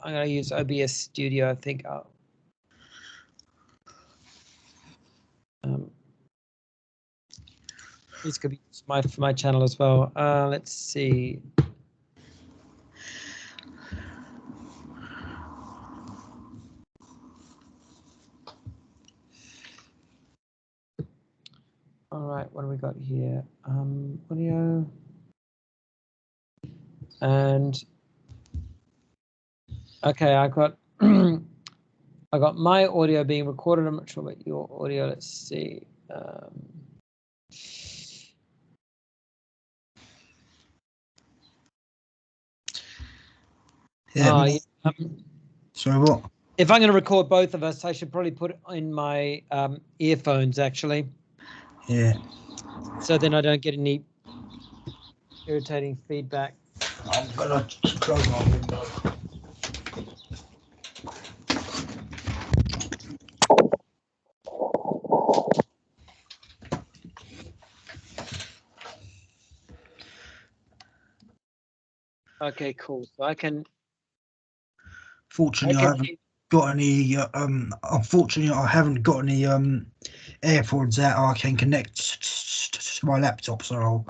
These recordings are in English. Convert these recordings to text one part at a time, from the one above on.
I'm going to use OBS Studio, I think. This could be for my channel as well. Let's see. All right, what do we got here? Audio. And okay, I got I got my audio being recorded. I'm not sure about your audio. Let's see. So what? If I'm going to record both of us, I should probably put it in my earphones, actually. Yeah. So then I don't get any irritating feedback. I'm gonna close my window. Okay, cool. So I can. Fortunately, I haven't got any. Unfortunately, I haven't got any AirPods that I can connect to my laptop. So I'll.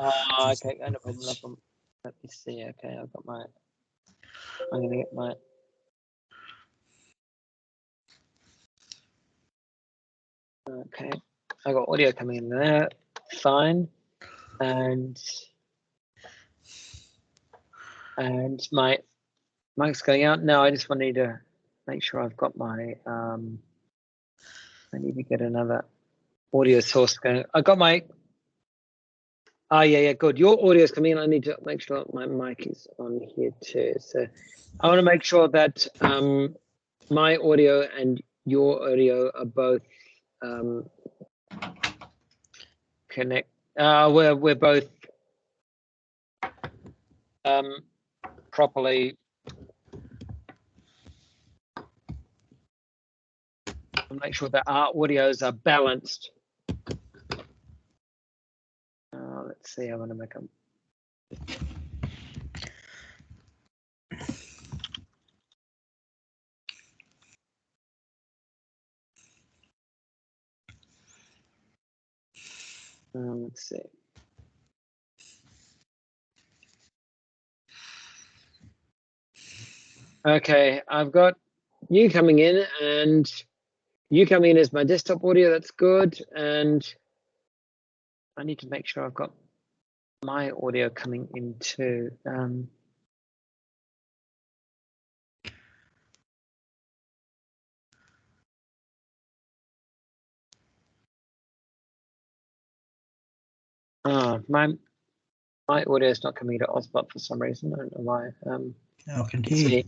Okay, no problem, no problem. Let me see. Okay, I've got my. I'm gonna get my. Okay, I got audio coming in there. Fine, and my mic's going out. Now I just need to make sure I've got my. I need to get another audio source going. I got my. Yeah, good. Your audio is coming in. I need to make sure my mic is on here too. So I want to make sure that my audio and your audio are both connect. We're both properly. I'll make sure that our audios are balanced. Let's see. I'm going to make them. Let's see. Okay, I've got you coming in and you coming in as my desktop audio. That's good. And I need to make sure I've got my audio coming in too. My audio is not coming to Ozbot for some reason. I don't know why. I can hear you.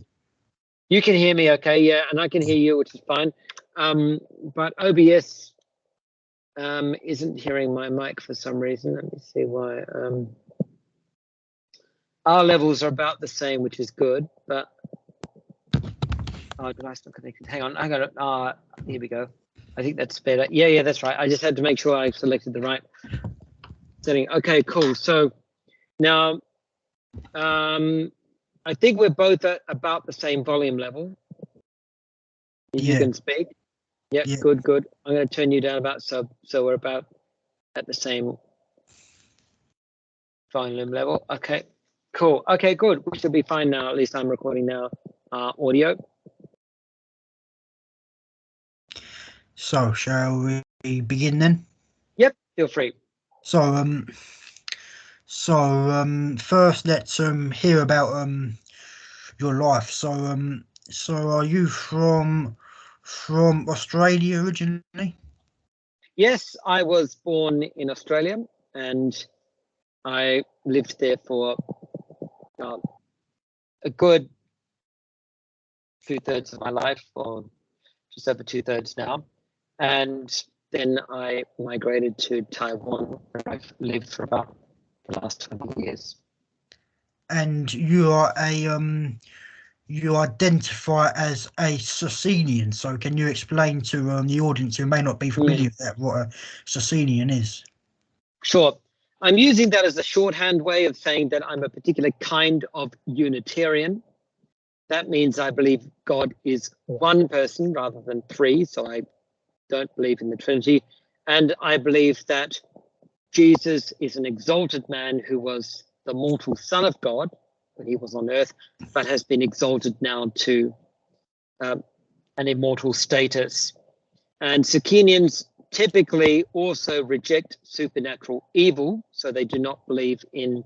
You can hear me, okay? Yeah, and I can hear you, which is fine. But OBS isn't hearing my mic for some reason. Let me see why. Our levels are about the same, which is good. But device not connected. Hang on, I got it. Here we go. I think that's better. Yeah, that's right. I just had to make sure I selected the right setting. Okay, cool. So now, I think we're both at about the same volume level. You can speak. Yep, yeah. Good. I'm going to turn you down about so we're about at the same volume level. Okay, cool. Okay, good. We should be fine now. At least I'm recording now. Audio. So shall we begin then? Yep, feel free. So first let's hear about your life. So are you from Australia originally? Yes, I was born in Australia and I lived there for a good 2/3 of my life, or just over 2/3 now. And then I migrated to Taiwan, where I've lived for about the last 20 years. And you are you identify as a Socinian. So can you explain to the audience who may not be familiar with that what a Socinian is? Sure. I'm using that as a shorthand way of saying that I'm a particular kind of Unitarian. that means I believe God is one person rather than three. So I don't believe in the Trinity. And I believe that Jesus is an exalted man who was the mortal Son of God when he was on earth, but has been exalted now to an immortal status. And Socinians typically also reject supernatural evil, so they do not believe in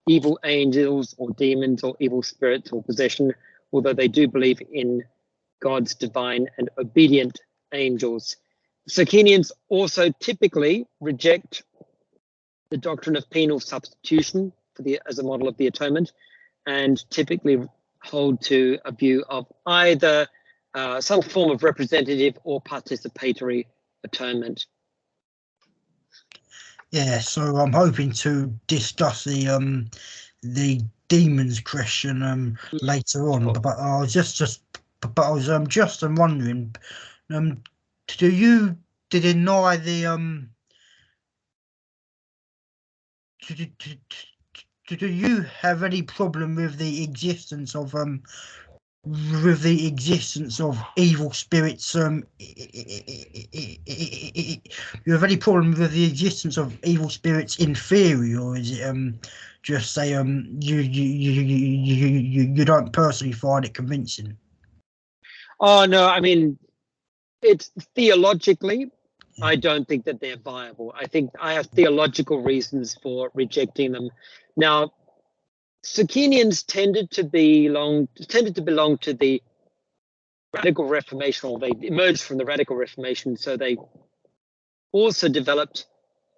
evil angels or demons or evil spirits or possession, although they do believe in God's divine and obedient angels. Socinians also typically reject the doctrine of penal substitution as a model of the atonement, and typically hold to a view of either some form of representative or participatory atonement. Yeah, so I'm hoping to discuss the demons question later on, Sure. but I was just wondering, do you deny the do you have any problem with the existence of evil spirits? You have any problem with the existence of evil spirits in theory, or is it just say you don't personally find it convincing? Oh no, I mean, it's theologically, I don't think that they're viable. I think I have theological reasons for rejecting them. Now, Socinians tended to belong to the Radical Reformation, or they emerged from the Radical Reformation, so they also developed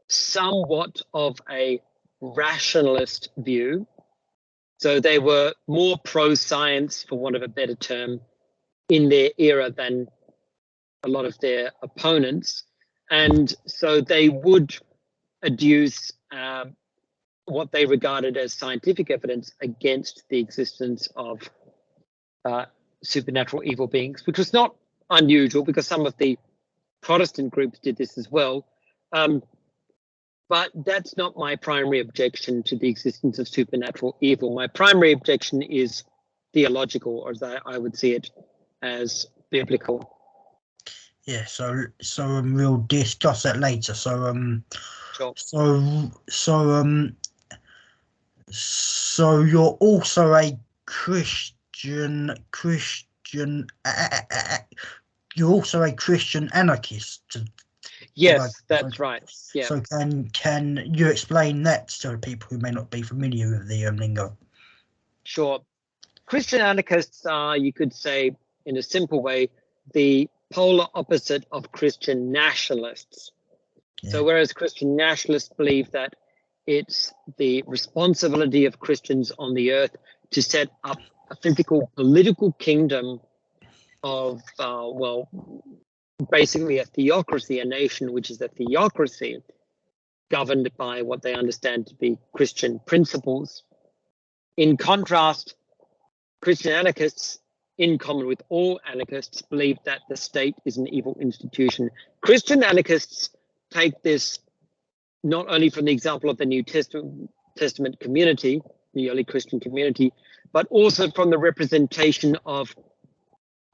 somewhat of a rationalist view. So they were more pro-science, for want of a better term, in their era than a lot of their opponents. And so they would adduce what they regarded as scientific evidence against the existence of supernatural evil beings, which was not unusual because some of the Protestant groups did this as well. But that's not my primary objection to the existence of supernatural evil. My primary objection is theological, or as I would see it, as biblical. Yeah, so we'll discuss that later. So Sure. So you're also a Christian. You're also a Christian anarchist. Yes, that's right. Yeah. So can you explain that to people who may not be familiar with the lingo? Sure. Christian anarchists are, you could say, in a simple way, the polar opposite of Christian nationalists. Yeah. So whereas Christian nationalists believe that it's the responsibility of Christians on the earth to set up a physical political kingdom of, basically a theocracy, a nation which is a theocracy governed by what they understand to be Christian principles. In contrast, Christian anarchists, in common with all anarchists, believe that the state is an evil institution. Christian anarchists take this not only from the example of the New Testament community, the early Christian community, but also from the representation of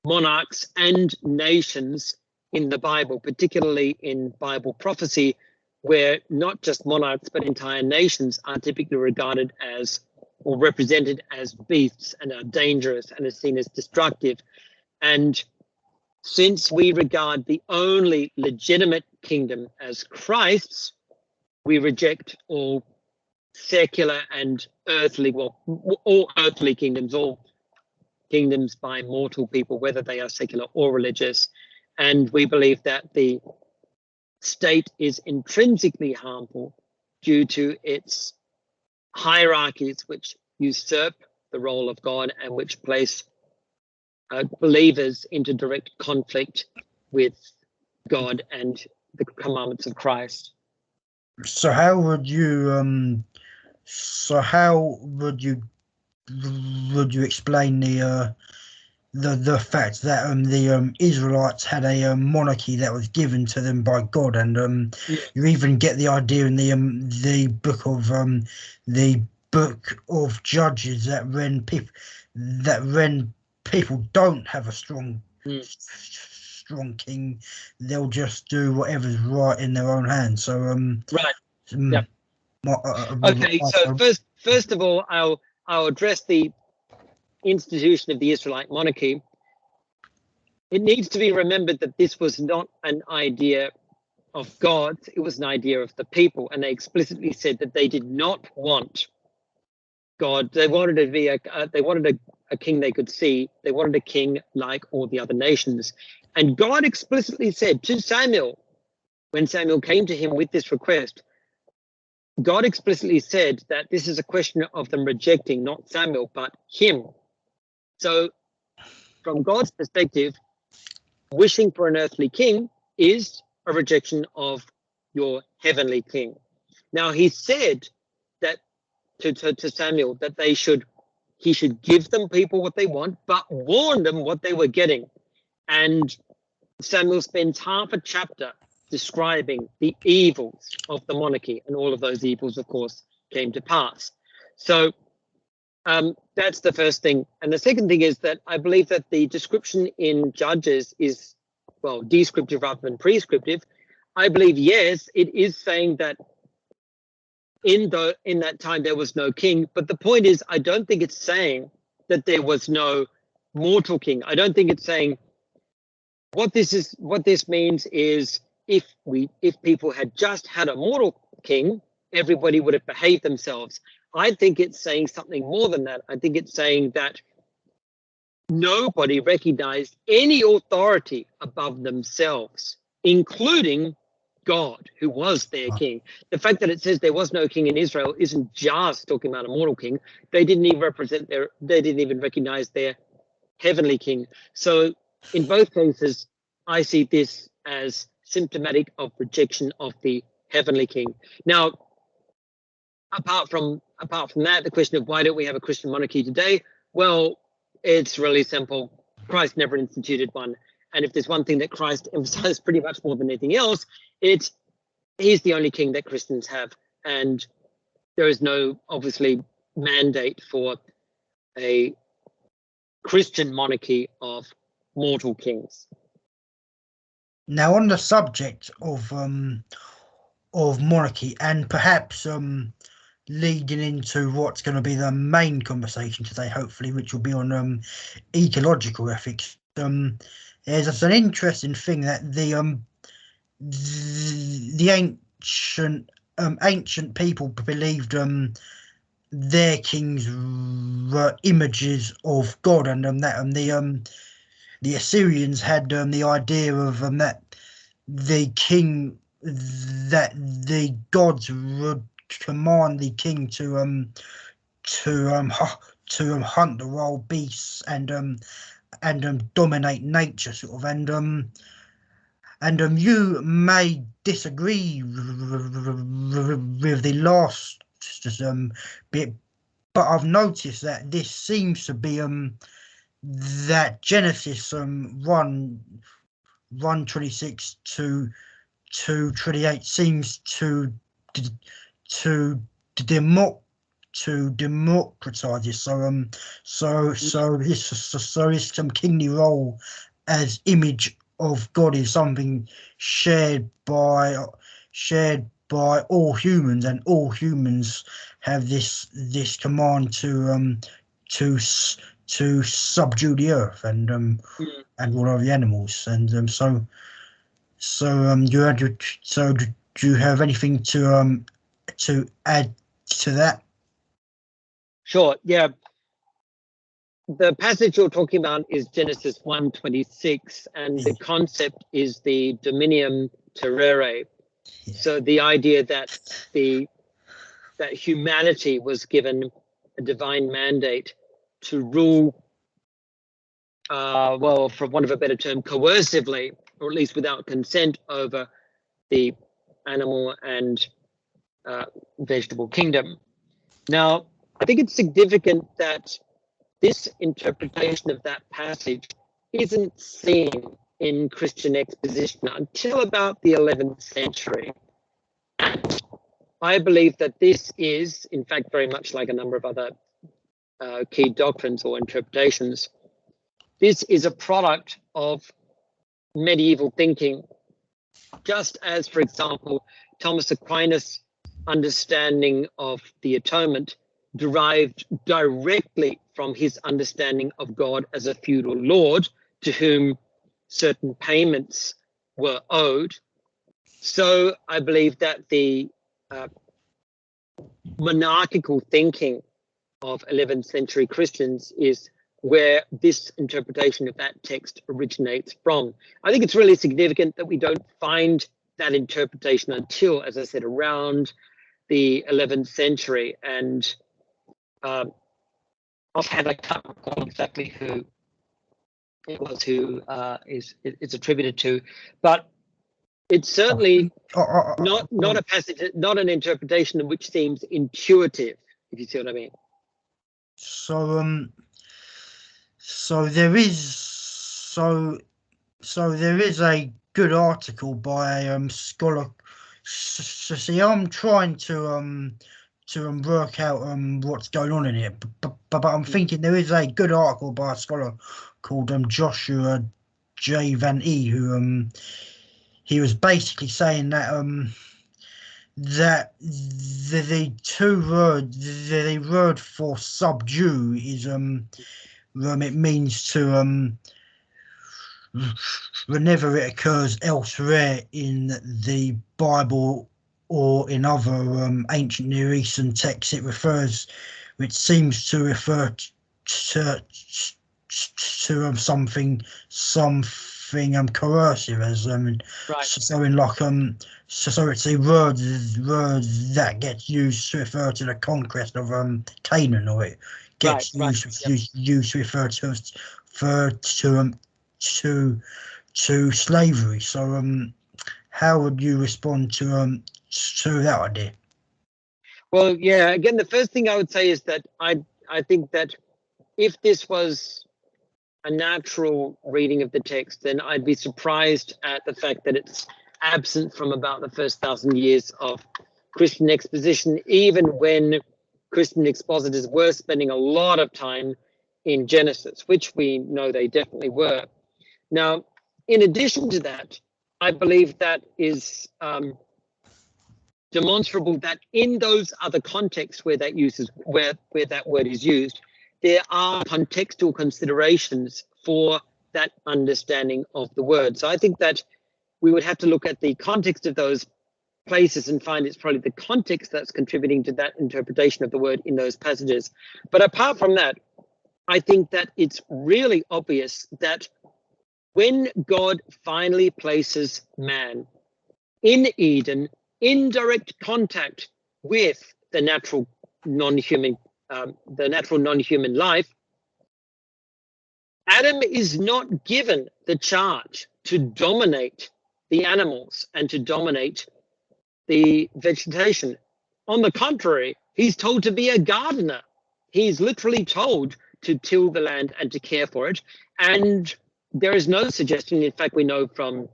monarchs and nations in the Bible, particularly in Bible prophecy, where not just monarchs, but entire nations are typically regarded as or represented as beasts and are dangerous and are seen as destructive. And since we regard the only legitimate kingdom as Christ's, we reject all secular and earthly, all earthly kingdoms, all kingdoms by mortal people, whether they are secular or religious. And we believe that the state is intrinsically harmful due to its hierarchies which usurp the role of God and which place believers into direct conflict with God and the commandments of Christ. So how would you explain the fact that the Israelites had a monarchy that was given to them by God, and you even get the idea in the book of Judges that when people don't have a strong Mm. strong king, they'll just do whatever's right in their own hands. So Right. mm, Yep. Okay. So first of all, I'll address the institution of the Israelite monarchy. It needs to be remembered that this was not an idea of God, it was an idea of the people, and they explicitly said that they did not want God. They wanted to be a king they could see. They wanted a king like all the other nations. And God explicitly said to Samuel, when Samuel came to him with this request, God explicitly said that this is a question of them rejecting not Samuel, but him. So from God's perspective, wishing for an earthly king is a rejection of your heavenly king. Now, he said that to Samuel that he should give them people what they want, but warn them what they were getting. And Samuel spends half a chapter describing the evils of the monarchy, and all of those evils, of course, came to pass. So that's the first thing. And the second thing is that I believe that the description in Judges is, well, descriptive rather than prescriptive. I believe, yes, it is saying that in that time there was no king, but the point is, I don't think it's saying that there was no mortal king. I don't think it's saying what this means is if people had just had a mortal king, everybody would have behaved themselves. I think it's saying something more than that. I think it's saying that nobody recognized any authority above themselves, including God, who was their king. The fact that it says there was no king in Israel isn't just talking about a mortal king. They didn't even recognize their heavenly king. So in both cases, I see this as symptomatic of rejection of the heavenly king. Now, apart from that, the question of why don't we have a Christian monarchy today? Well, it's really simple. Christ never instituted one. And if there's one thing that Christ emphasized pretty much more than anything else, he's the only king that Christians have. And there is no, obviously, mandate for a Christian monarchy of mortal kings. Now, on the subject of monarchy, and perhaps leading into what's going to be the main conversation today, hopefully, which will be on ecological ethics. There's an interesting thing that the ancient people believed their kings were images of God, and the Assyrians had the idea of that the gods would command the king to hunt the wild beasts and dominate nature, sort of, and you may disagree with the last bit, but I've noticed that this seems to be that Genesis 1:26 to 2:28 seems to democratize this. So his some kingly role as image of God is something shared by all humans, and all humans have this command to subdue the earth and all of the animals, and do you have anything to add to that? Sure. Yeah. The passage you're talking about is Genesis 1:26, and the concept is the dominium terrae. Yeah. So the idea that that humanity was given a divine mandate to rule, well, for want of a better term, coercively, or at least without consent, over the animal and vegetable kingdom. Now, I think it's significant that this interpretation of that passage isn't seen in Christian exposition until about the 11th century. And I believe that this is, in fact, very much like a number of other key doctrines or interpretations, this is a product of medieval thinking, just as, for example, Thomas Aquinas' understanding of the atonement derived directly from his understanding of God as a feudal lord to whom certain payments were owed. So I believe that the monarchical thinking of 11th century Christians is where this interpretation of that text originates from. I think it's really significant that we don't find that interpretation until, as I said, around the 11th century. And offhand, I can't recall exactly who it was who it's attributed to, but it's certainly not a passage, not an interpretation which seems intuitive, if you see what I mean. So there is a good article by a scholar. So see, I'm trying to work out what's going on in it, but I'm thinking there is a good article by a scholar called Joshua J. Van E, who he was basically saying that that the two words, the word for subdue is it means to whenever it occurs elsewhere in the Bible or in other ancient Near Eastern texts, it seems to refer to something coercive, as Right. so in like so it's a word that gets used to refer to the conquest of Canaan, or it gets used to refer to slavery. So how would you respond to that idea? Well, yeah, again, the first thing I would say is that I think that if this was a natural reading of the text, then I'd be surprised at the fact that it's absent from about the first 1,000 years of Christian exposition, even when Christian expositors were spending a lot of time in Genesis, which we know they definitely were. Now, in addition to that, I believe that is demonstrable that in those other contexts where that word is used, there are contextual considerations for that understanding of the word. So I think that we would have to look at the context of those places and find it's probably the context that's contributing to that interpretation of the word in those passages. But apart from that, I think that it's really obvious that when God finally places man in Eden, in direct contact with the natural non-human life, Adam is not given the charge to dominate the animals and to dominate the vegetation. On the contrary, he's told to be a gardener. He's literally told to till the land and to care for it. And there is no suggestion, in fact, we know from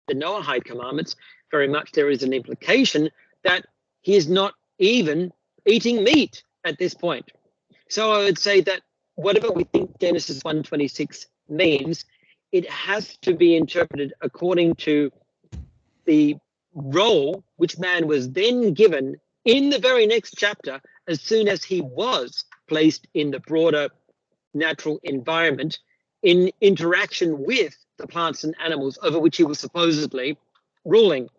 the Noahide commandments, very much there is an implication that he is not even eating meat at this point. So I would say that whatever we think Genesis 1:26 means, it has to be interpreted according to the role which man was then given in the very next chapter, as soon as he was placed in the broader natural environment in interaction with the plants and animals over which he was supposedly ruling.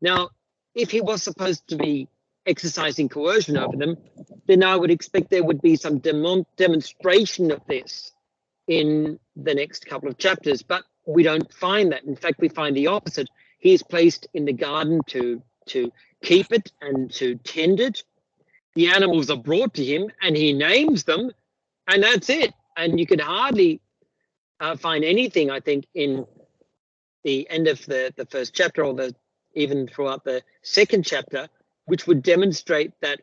Now, if he was supposed to be exercising coercion over them, then I would expect there would be some demonstration of this in the next couple of chapters, but we don't find that. In fact, we find the opposite. He is placed in the garden to keep it and to tend it. The animals are brought to him and he names them, and that's it. And you could hardly find anything, I think, in the end of the first chapter, or even throughout the second chapter, which would demonstrate that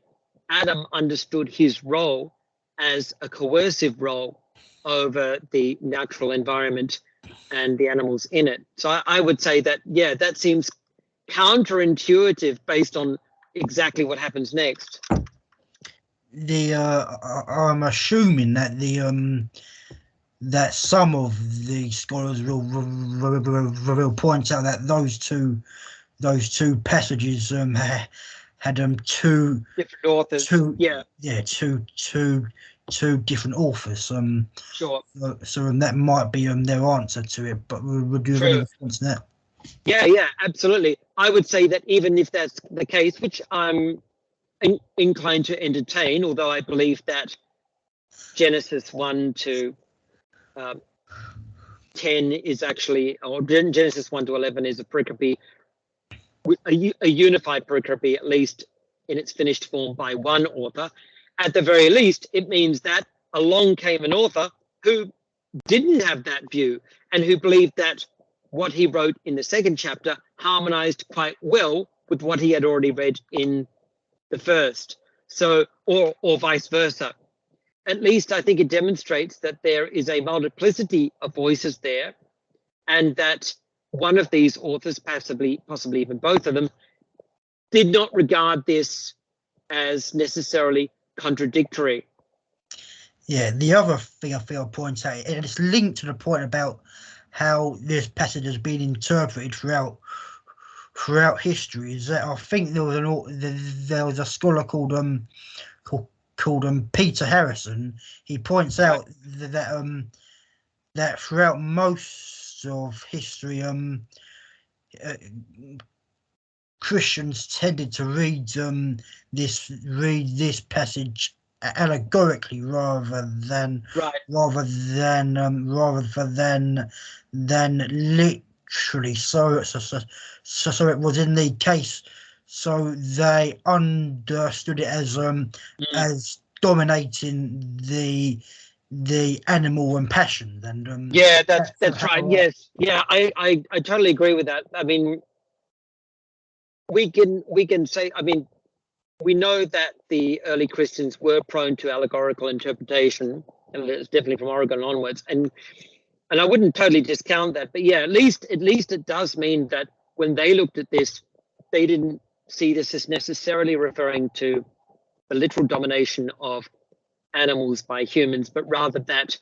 Adam understood his role as a coercive role over the natural environment and the animals in it. So I would say that, yeah, that seems counterintuitive based on exactly what happens next. I'm assuming that that some of the scholars will point out that those two passages had two different authors. two Yeah, two different authors. sure. So that might be their answer to it. But would you have any True. response to that? Yeah, absolutely. I would say that even if that's the case, which I'm inclined to entertain, although I believe that Genesis 1 to 10 is actually, or Genesis 1 to 11 is a pericope, a unified pericope, at least in its finished form, by one author. At the very least, it means that along came an author who didn't have that view and who believed that what he wrote in the second chapter harmonized quite well with what he had already read in the first. So, or vice versa. At least I think it demonstrates that there is a multiplicity of voices there, and that one of these authors, possibly even both of them, did not regard this as necessarily contradictory. Yeah, the other thing I feel I'll point out, and it's linked to the point about how this passage has been interpreted throughout history, is that I think there was a scholar called Peter Harrison. He points out that throughout most of history, Christians tended to read this passage allegorically rather than literally. So it was in the case. So they understood it as dominating the animal and passion. And yeah, that's right. Yes, yeah, I totally agree with that. I mean, we can say, I mean, we know that the early Christians were prone to allegorical interpretation, and it's definitely from Oregon onwards. And I wouldn't totally discount that, but yeah, at least it does mean that when they looked at this, they didn't see this as necessarily referring to the literal domination of animals by humans, but rather that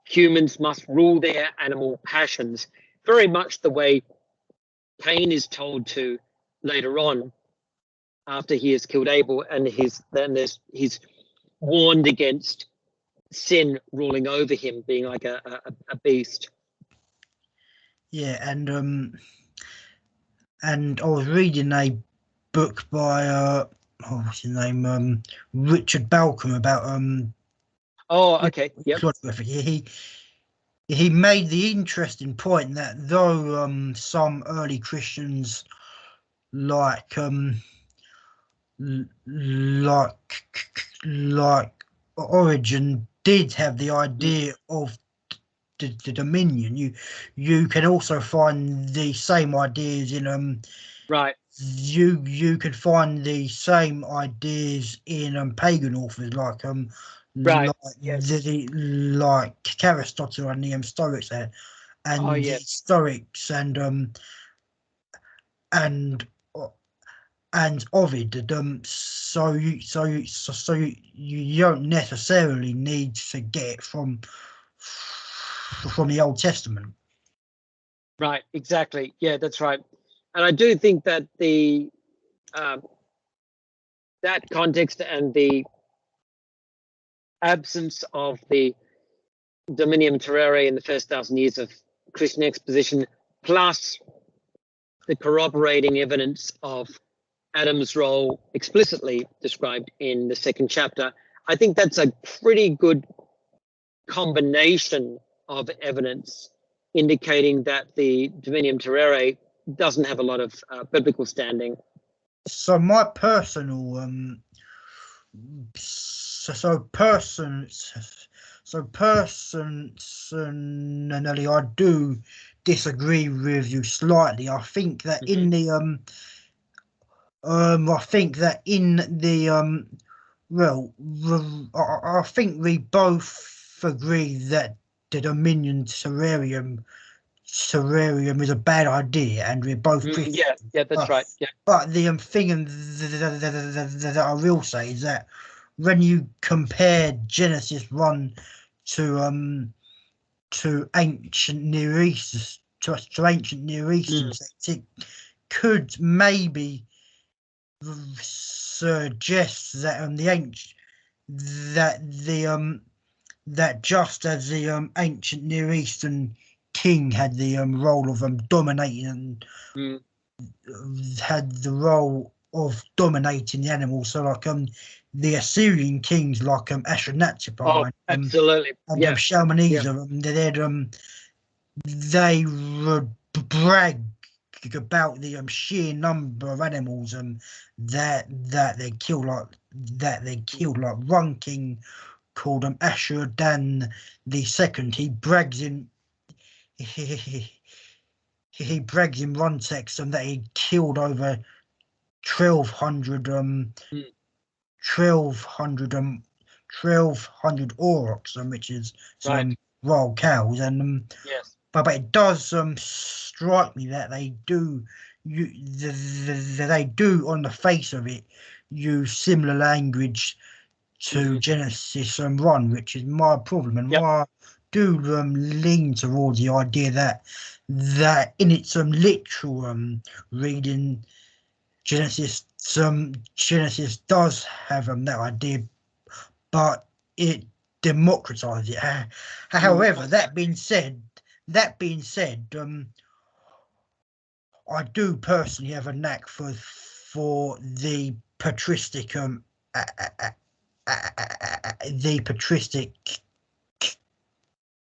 humans must rule their animal passions, very much the way Cain is told to later on, after he has killed Abel, and he's warned against sin ruling over him, being like a beast. Yeah, and I was reading a book by what's his name, Richard Balcom, about Oh, okay, yep. He made the interesting point that though some early Christians like Origen did have the idea of the dominion, you can also find the same ideas in right. You could find the same ideas in pagan authors like Right. like Aristotle and the Stoics there, and Oh, the yes. Stoics and Ovid. So you don't necessarily need to get it from the Old Testament. Right. Exactly. Yeah, that's right. And I do think that the that context and the absence of the dominium terrae in the first 1,000 years of Christian exposition, plus the corroborating evidence of Adam's role explicitly described in the second chapter, I think that's a pretty good combination of evidence indicating that the dominium terrae doesn't have a lot of biblical standing. So my personal personally, I do disagree with you slightly. I think that in the I think we both agree that the Dominion terrarium is a bad idea, and we're both Christians. Yeah, that's right. Yeah. But the thing that I will say is that when you compare Genesis 1 to ancient Near East, to ancient Near Eastern sects, it could maybe suggest that that just as the ancient Near Eastern king had the role of dominating, had the role of dominating the animals, so like the Assyrian kings like Ashurnaptr absolutely, and Shalmaneser, they would brag about the sheer number of animals that they killed, like one king called Ashur-dan II. He brags in one text that he killed over 1,200 aurochs, which is some wild cows, and yes, but it does strike me that they do on the face of it use similar language to Genesis 1, which is my problem, and I do lean towards the idea that in its literal reading, Genesis does have that idea, but it democratizes it. However, that being said, I do personally have a knack for the patristic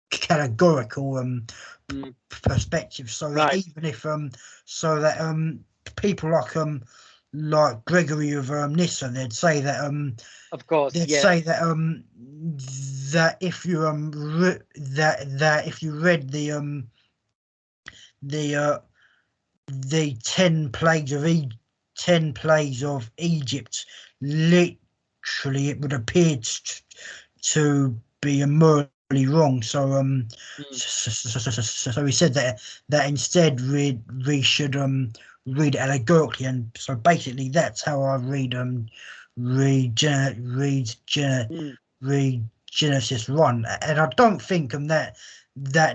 categorical perspective. So that even if people like Gregory of Nyssa, they'd say that of course, say that that if you that if you read the 10 plagues of Egypt, literally it would appear to be morally wrong. So so he said that instead we should read allegorically, and so basically that's how I read Genesis 1, and I don't think that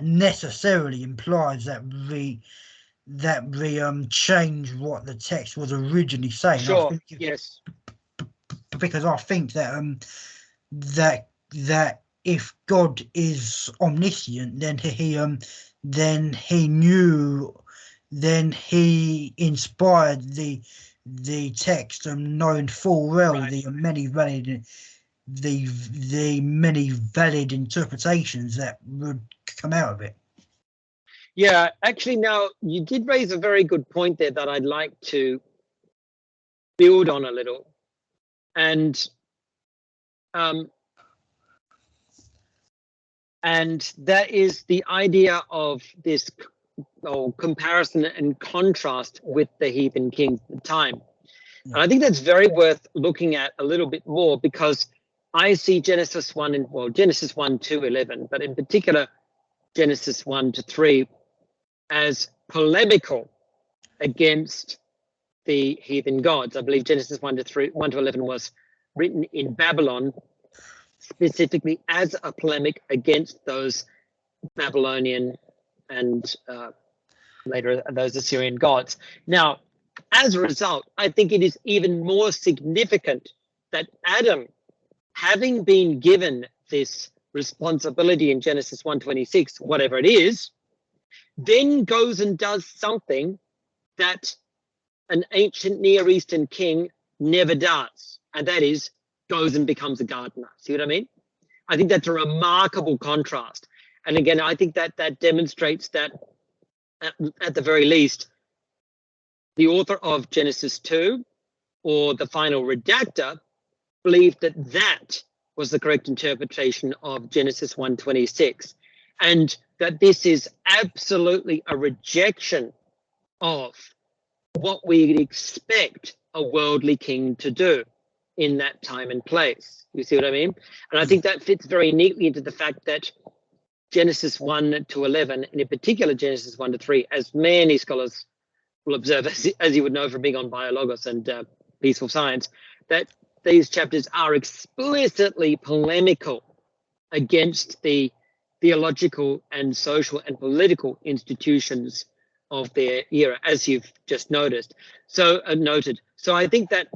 necessarily implies that we change what the text was originally saying. sure, I think yes, because I think that if God is omniscient, then he inspired the text, knowing full well the many valid interpretations that would come out of it. yeah. Actually, now you did raise a very good point there that I'd like to build on a little, and that is the idea of this comparison and contrast with the heathen kings at the time. And I think that's very worth looking at a little bit more, because I see Genesis 1 and Genesis 1 to 11, but in particular Genesis 1 to 3 as polemical against the heathen gods. I believe Genesis 1 to 11 was written in Babylon specifically as a polemic against those Babylonian and later those Assyrian gods. Now, as a result, I think it is even more significant that Adam, having been given this responsibility in Genesis 1:26, whatever it is, then goes and does something that an ancient Near Eastern king never does, and that is goes and becomes a gardener. See what I mean? I think that's a remarkable contrast. And again, I think that demonstrates that at the very least, the author of Genesis 2 or the final redactor believed that was the correct interpretation of Genesis 1:26, and that this is absolutely a rejection of what we'd expect a worldly king to do in that time and place. You see what I mean? And I think that fits very neatly into the fact that Genesis 1 to 11, and in particular Genesis 1 to 3, as many scholars will observe, as you would know from being on Biologos and Peaceful Science, that these chapters are explicitly polemical against the theological and social and political institutions of their era, as you've just noted. So I think that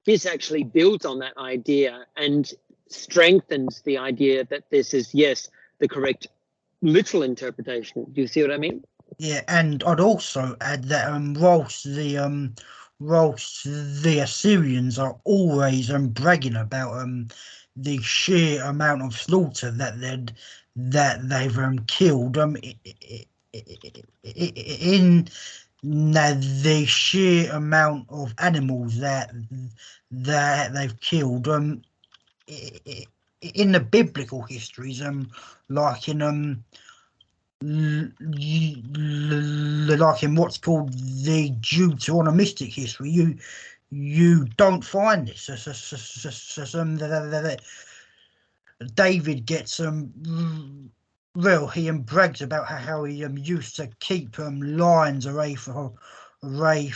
this actually builds on that idea and strengthens the idea that this is, yes, the correct literal interpretation. Do you see what I mean? Yeah, and I'd also add that whilst the Assyrians are always bragging about the sheer amount of slaughter that they've killed in the sheer amount of animals that they've killed in the biblical histories like in like in what's called the Deuteronomistic history, you don't find this. David gets he brags about how he used to keep lions away from Right.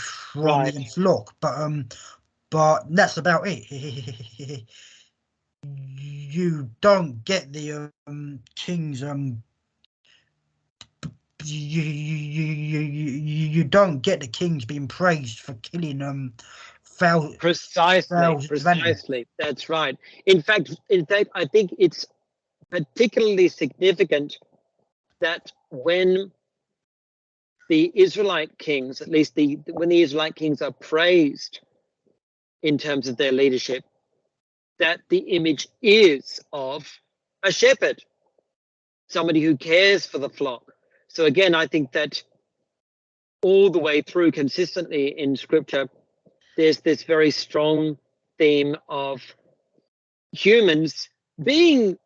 the flock, but that's about it. You don't get the kings you don't get the kings being praised for killing Precisely. That's right. In fact, I think it's particularly significant that when the Israelite kings, at least when the Israelite kings are praised in terms of their leadership, that the image is of a shepherd, somebody who cares for the flock. So again, I think that all the way through consistently in scripture, there's this very strong theme of humans being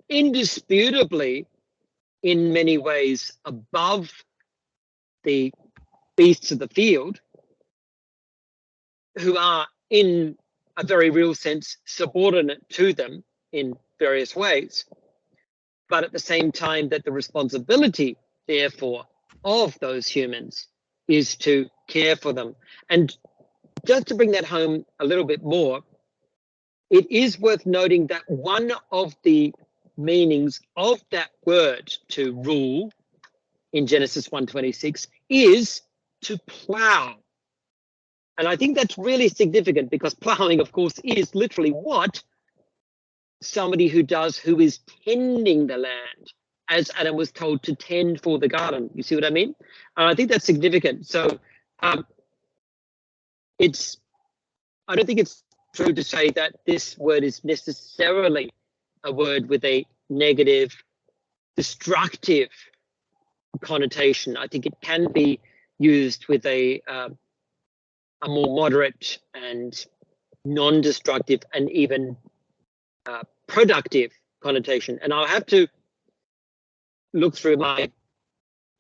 indisputably, in many ways, above the beasts of the field, who are in a very real sense subordinate to them in various ways, but at the same time that the responsibility, therefore, of those humans is to care for them. And just to bring that home a little bit more, it is worth noting that one of the meanings of that word to rule in Genesis 1:26 is to plow. And I think that's really significant because plowing, of course, is literally what somebody who is tending the land, as Adam was told to tend for the garden. You see what I mean? I think that's significant. So I don't think it's true to say that this word is necessarily a word with a negative, destructive connotation. I think it can be used with a more moderate and non-destructive and even productive connotation. And I'll have to look through my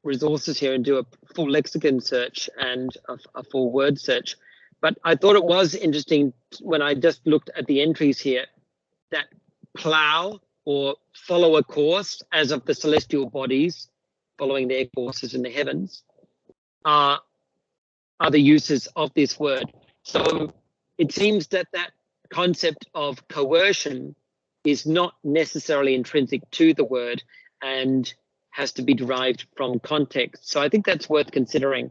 resources here and do a full lexicon search and a full word search. But I thought it was interesting when I just looked at the entries here that plow or follow a course, as of the celestial bodies following their courses in the heavens, are other uses of this word. So it seems that concept of coercion is not necessarily intrinsic to the word and has to be derived from context. So I think that's worth considering.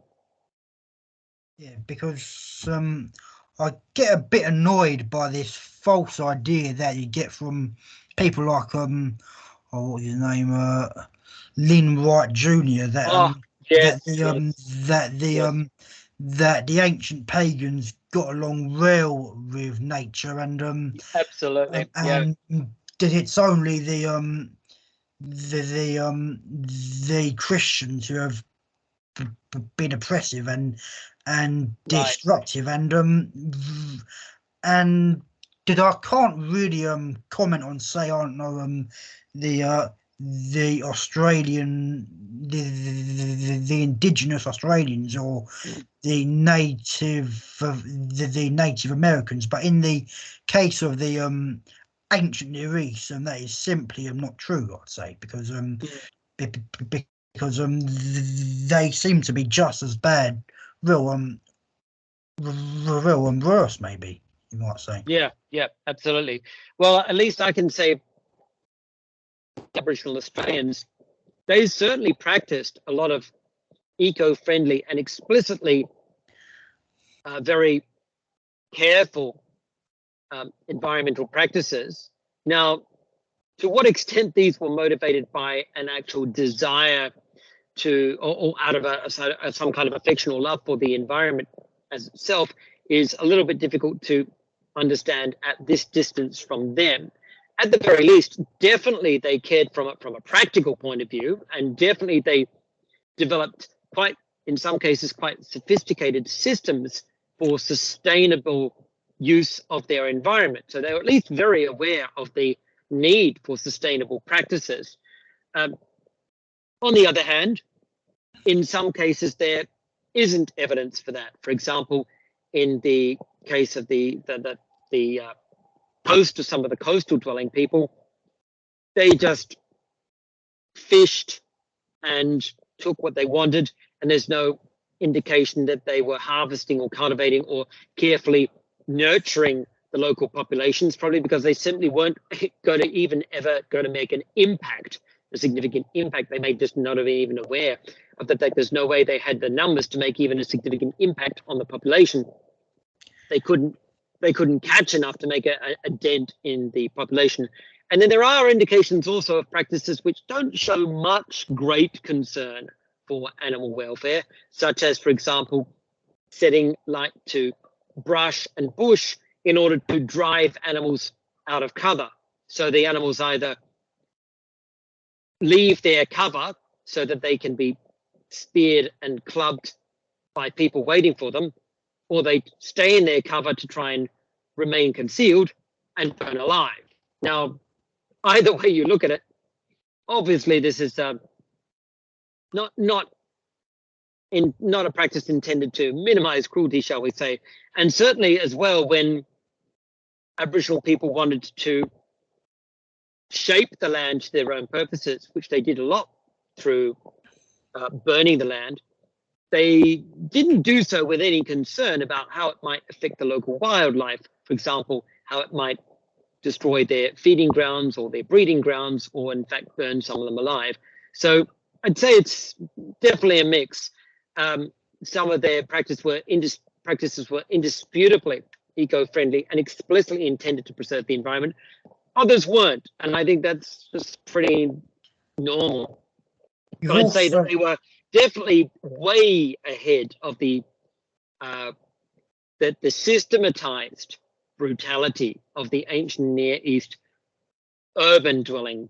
Yeah, because I get a bit annoyed by this false idea that you get from people like what was his name, Lynn Wright Jr. That that the ancient pagans got along well with nature and absolutely, and that it's only the Christians who have been oppressive and destructive and did I can't really comment on, say, I don't know, the Australian the indigenous Australians or the Native Americans, but in the case of the ancient Near East, and that is simply not true, I'd say, because they seem to be just as bad, real and worse, maybe you might say. Yeah, absolutely. Well, at least I can say Aboriginal Australians, they certainly practiced a lot of eco-friendly and explicitly very careful environmental practices. Now, to what extent these were motivated by an actual desire to, or out of some kind of affection or love for the environment as itself, is a little bit difficult to understand at this distance from them. At the very least, definitely they cared from a practical point of view, and definitely they developed quite, in some cases, quite sophisticated systems for sustainable use of their environment. So they were at least very aware of the need for sustainable practices. On the other hand, in some cases, there isn't evidence for that. For example, in the case of the coast, of some of the coastal dwelling people, they just fished and took what they wanted, and there's no indication that they were harvesting or cultivating or carefully nurturing the local populations, probably because they simply weren't going to ever make an impact, a significant impact. They may just not have been even aware of that. There's no way they had the numbers to make even a significant impact on the population. They couldn't catch enough to make a dent in the population. And then there are indications also of practices which don't show much great concern for animal welfare, such as, for example, setting light to brush and bush in order to drive animals out of cover. So the animals either leave their cover so that they can be speared and clubbed by people waiting for them, or they stay in their cover to try and remain concealed and burn alive. Now, either way you look at it, obviously this is not a practice intended to minimize cruelty, shall we say. And certainly as well, when Aboriginal people wanted to shape the land to their own purposes, which they did a lot through burning the land, they didn't do so with any concern about how it might affect the local wildlife. For example, how it might destroy their feeding grounds or their breeding grounds, or in fact burn some of them alive. So I'd say it's definitely a mix. Some of their practices were indisputably eco-friendly and explicitly intended to preserve the environment. Others weren't, and I think that's just pretty normal. But I'd say that they were definitely way ahead of the systematized brutality of the ancient Near East urban dwelling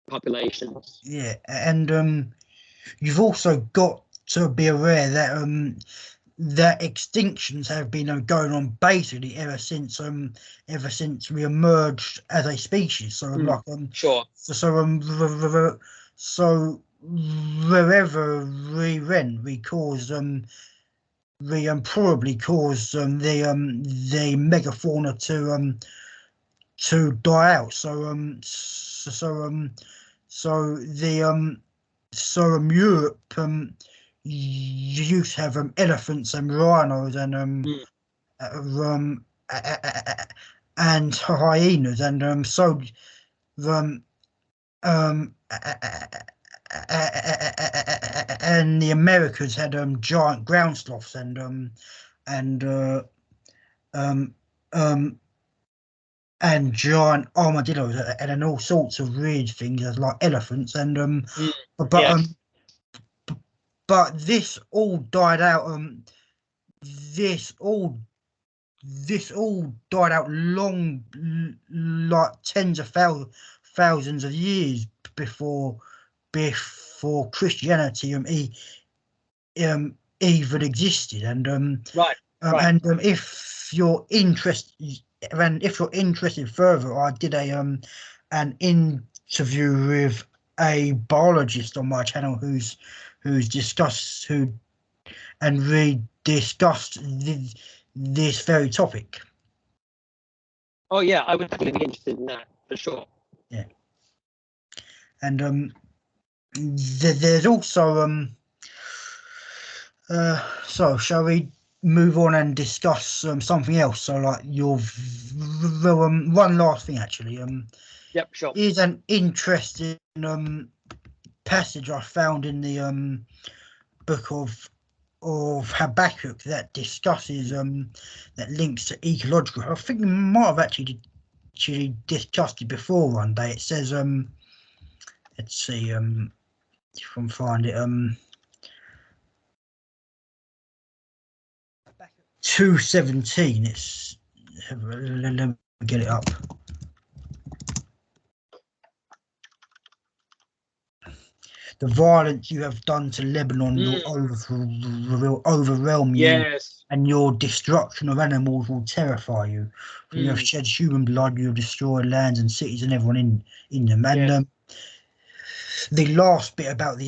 populations. Yeah, and you've also got to be aware that that extinctions have been going on basically ever since we emerged as a species. So sure. So wherever we went, we caused we probably caused the megafauna to die out. Europe you used to have elephants and rhinos and hyenas, and so and the Americans had giant ground sloths and giant armadillos and all sorts of weird things like elephants but this all died out. This all died out long, like tens of thousands of years before Christianity even existed. And right. And if you're interested further, I did an interview with a biologist on my channel who's discussed this very topic. Oh yeah, I would definitely be interested in that for sure. Yeah, and there's also so shall we move on and discuss something else? So like one last thing actually. Yep, sure. Here's an interesting passage I found in the book of Habakkuk that discusses that links to ecological. I think we might have actually discussed it before one day. It says let's see if I can find it 2:17. It's let me get it up. The violence you have done to Lebanon will overwhelm you, Yes. and your destruction of animals will terrify you. For you have shed human blood, you have destroyed lands and cities and everyone in them. And Yes. The last bit about the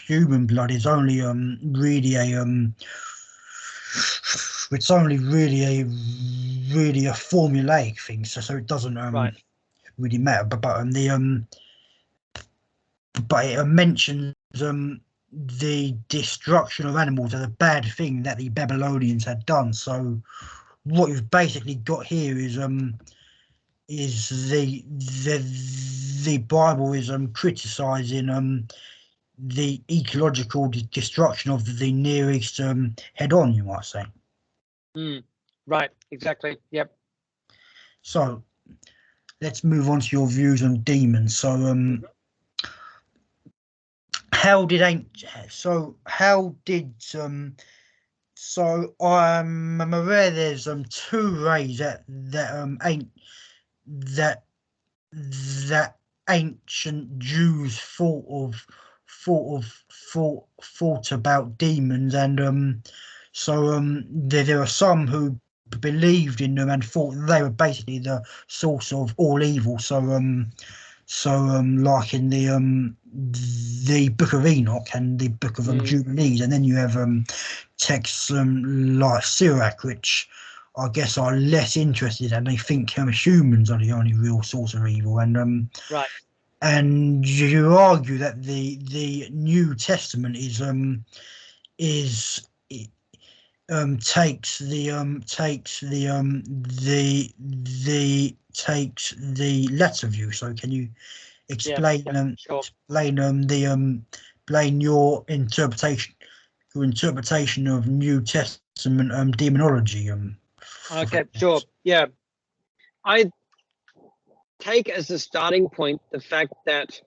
human blood is only really a it's only really a formulaic thing, so it doesn't Right. really matter. But it mentions the destruction of animals as a bad thing that the Babylonians had done. So what you've basically got here is the Bible is criticizing the ecological destruction of the Near East head on, you might say. Right, exactly. Yep. So let's move on to your views on demons. So how did I'm aware there's two ways that ancient Jews thought about demons, and there are some who believed in them and thought they were basically the source of all evil. Like in the Book of Enoch and the Book of Jubilees, and then you have texts like Sirach, which I guess are less interested, and they think humans are the only real source of evil. And right. And you argue that the New Testament takes the latter view. So can you explain Sure. explain your interpretation of New Testament demonology? Okay, sure. Yeah. I take as a starting point the fact that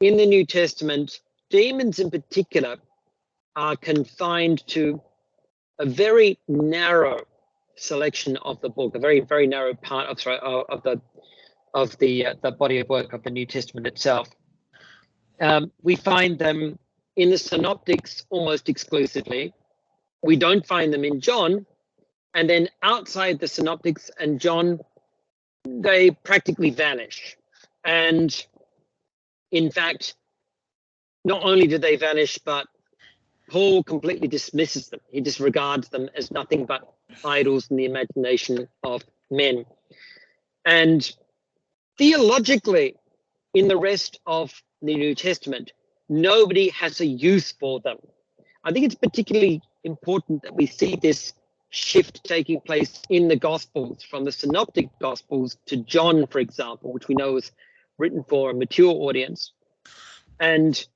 in the New Testament, demons in particular are confined to a very narrow selection of the book, a very, very narrow part of the body of work of the New Testament itself. We find them in the Synoptics almost exclusively. We don't find them in John, and then outside the Synoptics and John, they practically vanish. And in fact, not only do they vanish, but Paul completely dismisses them. He disregards them as nothing but idols in the imagination of men. And theologically, in the rest of the New Testament, nobody has a use for them. I think it's particularly important that we see this shift taking place in the Gospels, from the Synoptic Gospels to John, for example, which we know is written for a mature audience. And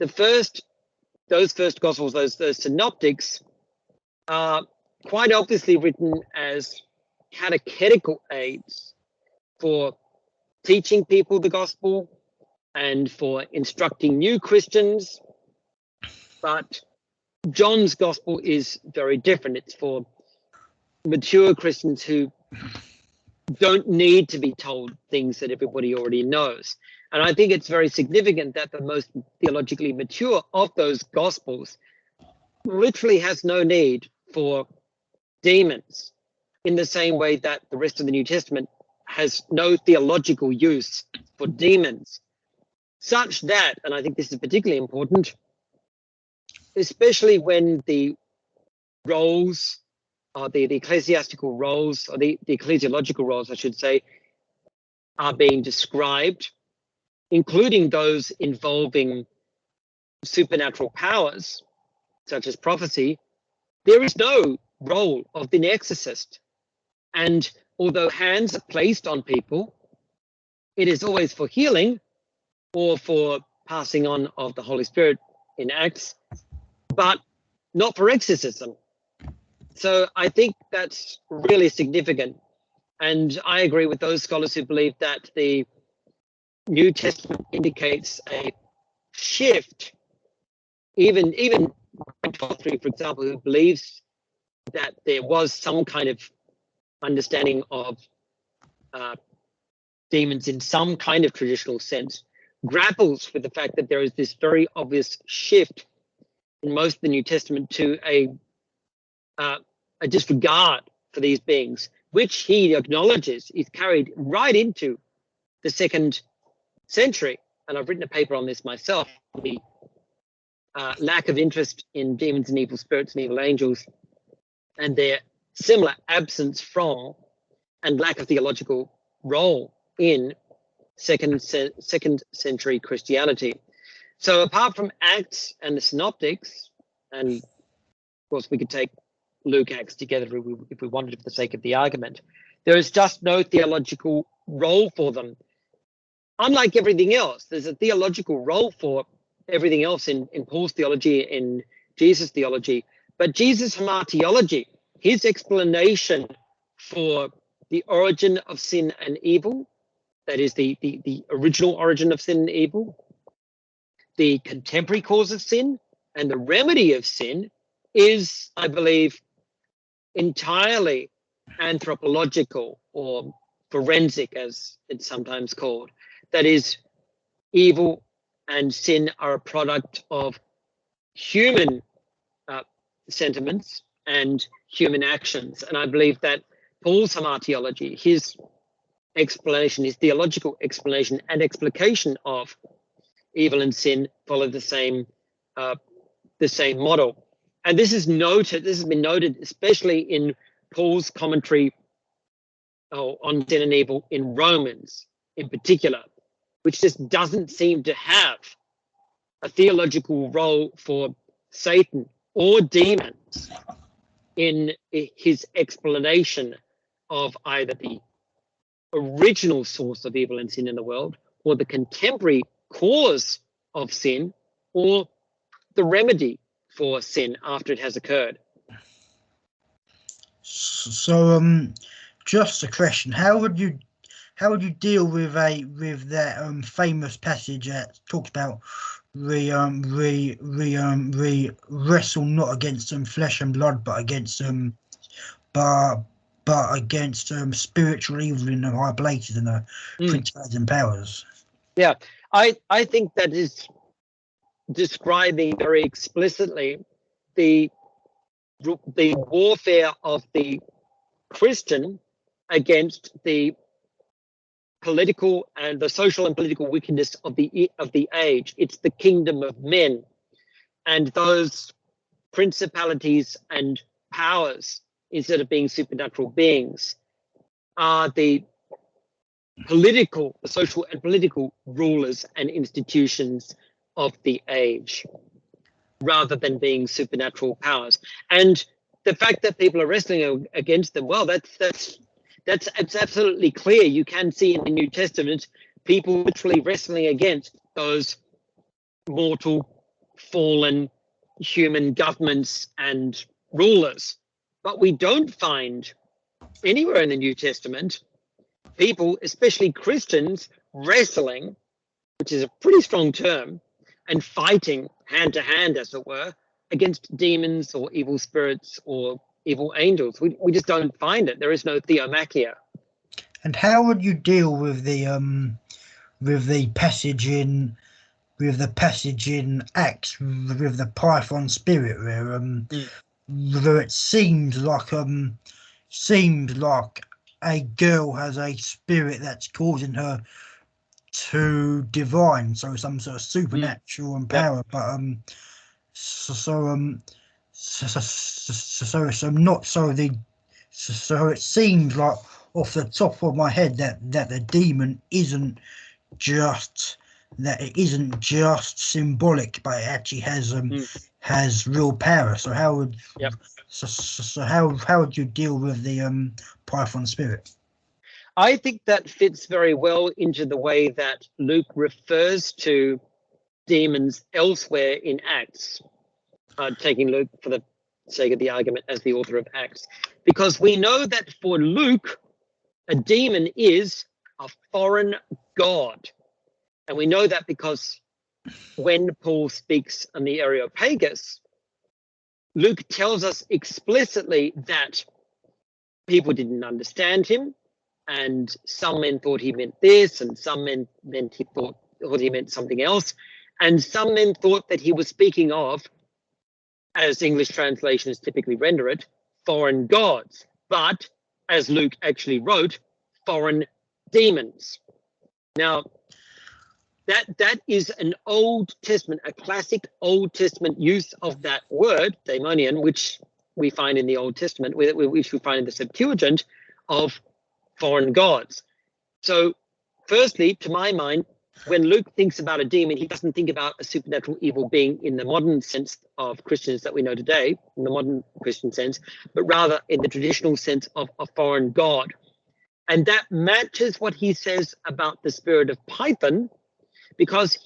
those first Gospels, those Synoptics, are quite obviously written as catechetical aids for teaching people the gospel and for instructing new Christians. But John's gospel is very different. It's for mature Christians who don't need to be told things that everybody already knows. And I think it's very significant that the most theologically mature of those gospels literally has no need for demons, in the same way that the rest of the New Testament has no theological use for demons, such that, and I think this is particularly important, especially when the roles, the ecclesiastical roles, or the ecclesiological roles, I should say, are being described, including those involving supernatural powers, such as prophecy, there is no role of the exorcist. And although hands are placed on people, it is always for healing or for passing on of the Holy Spirit in Acts, but not for exorcism. So I think that's really significant. And I agree with those scholars who believe that the New Testament indicates a shift. Even 12:3, for example, who believes that there was some kind of understanding of demons in some kind of traditional sense, grapples with the fact that there is this very obvious shift in most of the New Testament to a disregard for these beings, which he acknowledges is carried right into the 2nd century. And I've written a paper on this myself, the lack of interest in demons and evil spirits and evil angels, and their similar absence from and lack of theological role in second century Christianity. So apart from Acts and the Synoptics, and of course we could take Luke, Acts together if we wanted, for the sake of the argument, there is just no theological role for them. Unlike everything else, there's a theological role for everything else in Paul's theology, in Jesus' theology. But Jesus' hamartiology, his explanation for the origin of sin and evil, that is the original origin of sin and evil, the contemporary cause of sin, and the remedy of sin, is, I believe, entirely anthropological, or forensic, as it's sometimes called. That is, evil and sin are a product of human sentiments and human actions. And I believe that Paul's hamartiology, his explanation, his theological explanation and explication of evil and sin, follow the same model. And this is noted. This has been noted, especially in Paul's commentary on sin and evil in Romans, in particular, which just doesn't seem to have a theological role for Satan or demons in his explanation of either the original source of evil and sin in the world, or the contemporary cause of sin, or the remedy for sin after it has occurred. So, just a question: How would you deal with that famous passage that talks about we wrestle not against flesh and blood, but against against spiritual evil in the high places and the principalities and powers? Yeah, I think that is describing very explicitly the warfare of the Christian against the political and the social and political wickedness of the age. It's the kingdom of men, and those principalities and powers, instead of being supernatural beings, are the social and political rulers and institutions of the age, rather than being supernatural powers. And the fact that people are wrestling against them, well, it's absolutely clear. You can see in the New Testament people literally wrestling against those mortal, fallen human governments and rulers. But we don't find anywhere in the New Testament people, especially Christians, wrestling, which is a pretty strong term, and fighting hand to hand, as it were, against demons or evil spirits or evil angels. We just don't find it. There is no theomachia. And how would you deal with the passage in Acts with the Python spirit, where it seems like a girl has a spirit that's causing her to divine, so some sort of supernatural power, but so it seems like, off the top of my head, that the demon isn't just symbolic, but it actually has real power. So how would how would you deal with the Python spirit? I think that fits very well into the way that Luke refers to demons elsewhere in Acts, taking Luke for the sake of the argument as the author of Acts, because we know that for Luke, a demon is a foreign god. And we know that because when Paul speaks on the Areopagus, Luke tells us explicitly that people didn't understand him, and some men thought he meant this, and some men thought he meant something else, and some men thought that he was speaking of, as English translations typically render it, foreign gods, but as Luke actually wrote, foreign demons. Now, that is an Old Testament, a classic Old Testament use of that word, daemonian, which we find in the Old Testament, which we find in the Septuagint, of foreign gods. So firstly, to my mind, when Luke thinks about a demon, he doesn't think about a supernatural evil being in the modern sense of Christians that we know today, in the modern Christian sense, but rather in the traditional sense of a foreign god. And that matches what he says about the spirit of Python, because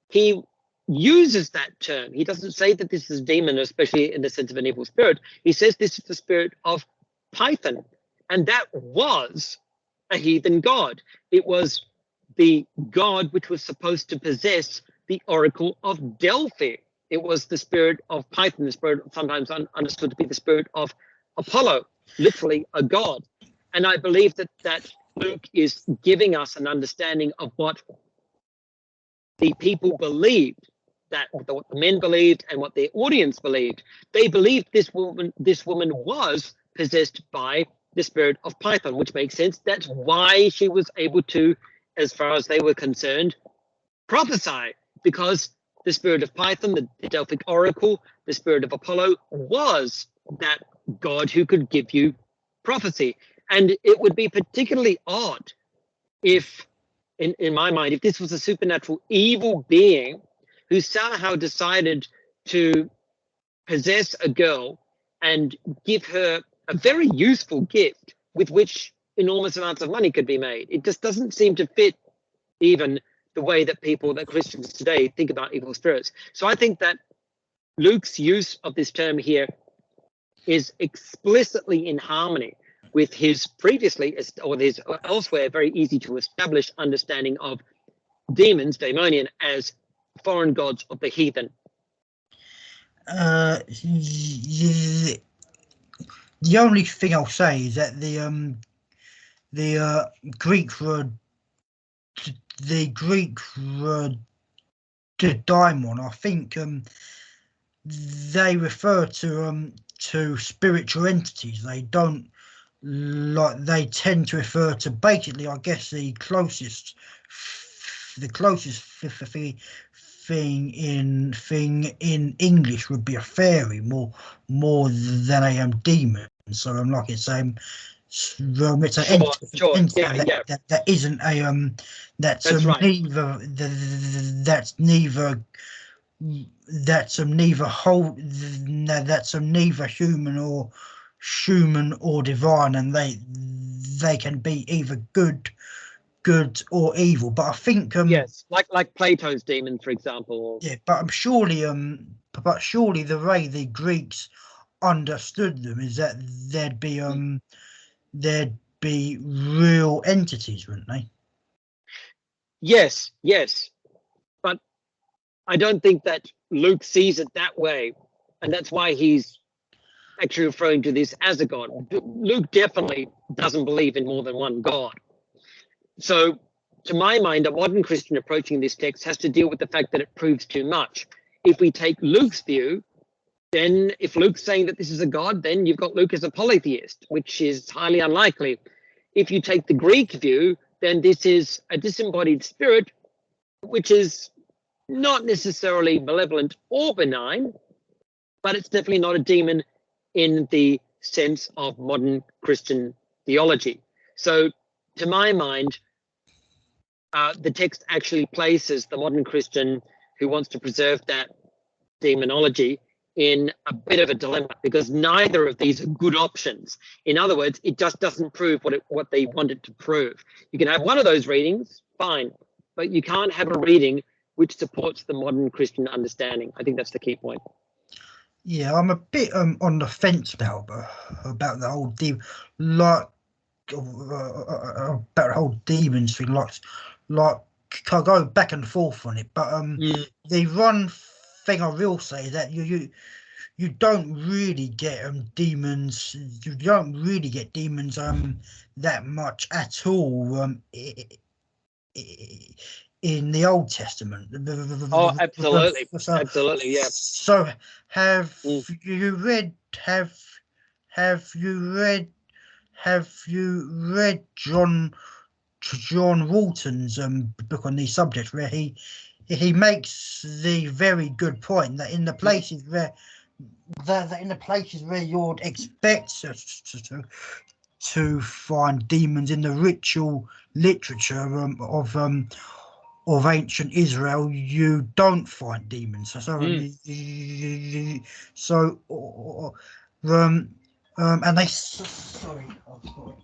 he uses that term. He doesn't say that this is a demon, especially in the sense of an evil spirit. He says this is the spirit of Python. And that was a heathen god. It was the god which was supposed to possess the oracle of Delphi. It was the spirit of Python, the spirit sometimes understood to be the spirit of Apollo, literally a god. And I believe that Luke is giving us an understanding of what the people believed, that what the men believed and what their audience believed. They believed this woman was possessed by the spirit of Python, which makes sense. That's why she was able to, as far as they were concerned, prophesy, because the spirit of Python, the Delphic oracle, the spirit of Apollo was that god who could give you prophecy. And it would be particularly odd if, in my mind, if this was a supernatural evil being who somehow decided to possess a girl and give her a very useful gift with which enormous amounts of money could be made. It just doesn't seem to fit even the way that Christians today think about evil spirits. So I think that Luke's use of this term here is explicitly in harmony with his previously, or his elsewhere, very easy to establish understanding of demons, daemonian, as foreign gods of the heathen. The only thing I'll say is that the Greek word daimon, I think they refer to spiritual entities. They don't, like, they tend to refer to, basically, I guess the closest thing in English would be a fairy, more than a demon. So I'm like, it's it's an entity that isn't a that's right. Neither human or divine, and they can be either good or evil. But I think yes, like Plato's demon, for example. Yeah, but surely the way the Greeks understood them is that there'd be real entities, wouldn't they? Yes, but I don't think that Luke sees it that way, and that's why he's actually referring to this as a god. Luke definitely doesn't believe in more than one god. So, to my mind, a modern Christian approaching this text has to deal with the fact that it proves too much. If we take Luke's view, then if Luke's saying that this is a god, then you've got Luke as a polytheist, which is highly unlikely. If you take the Greek view, then this is a disembodied spirit, which is not necessarily malevolent or benign, but it's definitely not a demon in the sense of modern Christian theology. So, to my mind, the text actually places the modern Christian who wants to preserve that demonology in a bit of a dilemma, because neither of these are good options. In other words, it just doesn't prove what they wanted to prove. You can have one of those readings, fine, but you can't have a reading which supports the modern Christian understanding. I think that's the key point. Yeah, I'm a bit on the fence about the whole about the whole demons thing. Like I go back and forth on it, but the one thing I will say is that you don't really get demons. You don't really get demons that much at all in the Old Testament. Oh, absolutely, So, absolutely, yeah. So have you read John Walton's book on these subjects, where he makes the very good point that in the places where you'd expect to find demons in the ritual literature of ancient Israel, you don't find demons. And they sorry. Oh, sorry.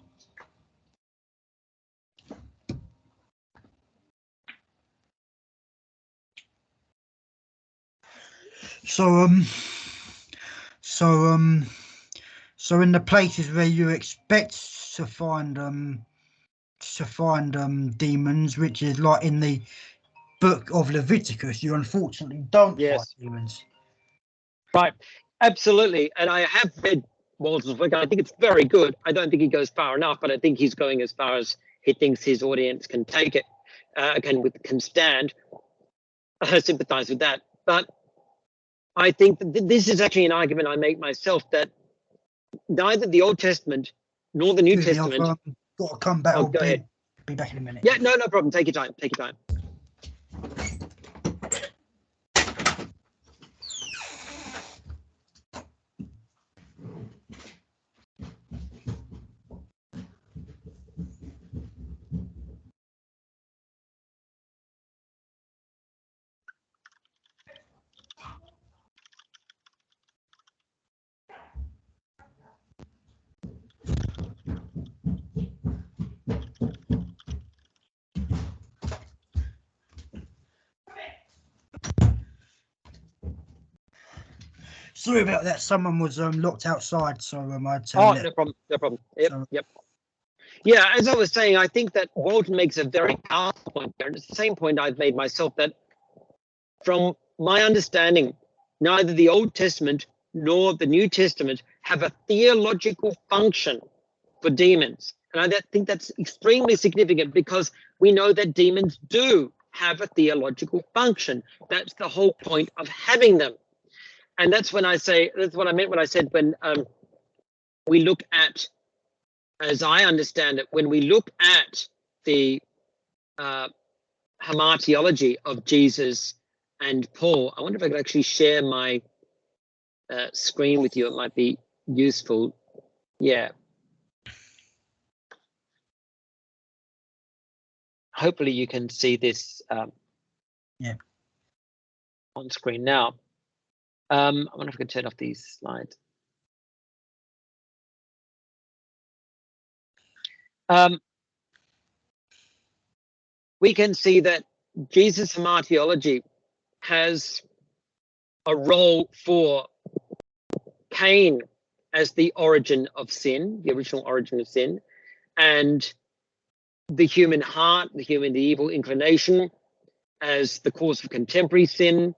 So in the places where you expect to find demons, which is like in the book of Leviticus, you unfortunately don't find demons. Right, absolutely. And I have read Walton's work. I think it's very good. I don't think he goes far enough, but I think he's going as far as he thinks his audience can take it, can stand. I sympathize with that. But I think that this is actually an argument I make myself, that neither the Old Testament nor the New Testament. I've got to come back. Oh, go ahead. Be back in a minute. Yeah, no problem. Take your time. Take your time. Sorry about that. Someone was locked outside, so I'd say. Oh, no problem. No problem. Yep. Yeah, as I was saying, I think that Walton makes a very powerful point there, and it's the same point I've made myself, that from my understanding, neither the Old Testament nor the New Testament have a theological function for demons. And I think that's extremely significant, because we know that demons do have a theological function. That's the whole point of having them. And that's what I meant when I said, when we look at, as I understand it, when we look at the hamartiology of Jesus and Paul, I wonder if I could actually share my screen with you. It might be useful. Yeah. Hopefully you can see this on screen now. I wonder if I can turn off these slides. We can see that Jesus' hamartiology has a role for Cain as the origin of sin, the original origin of sin, and the human heart, the evil inclination, as the cause of contemporary sin,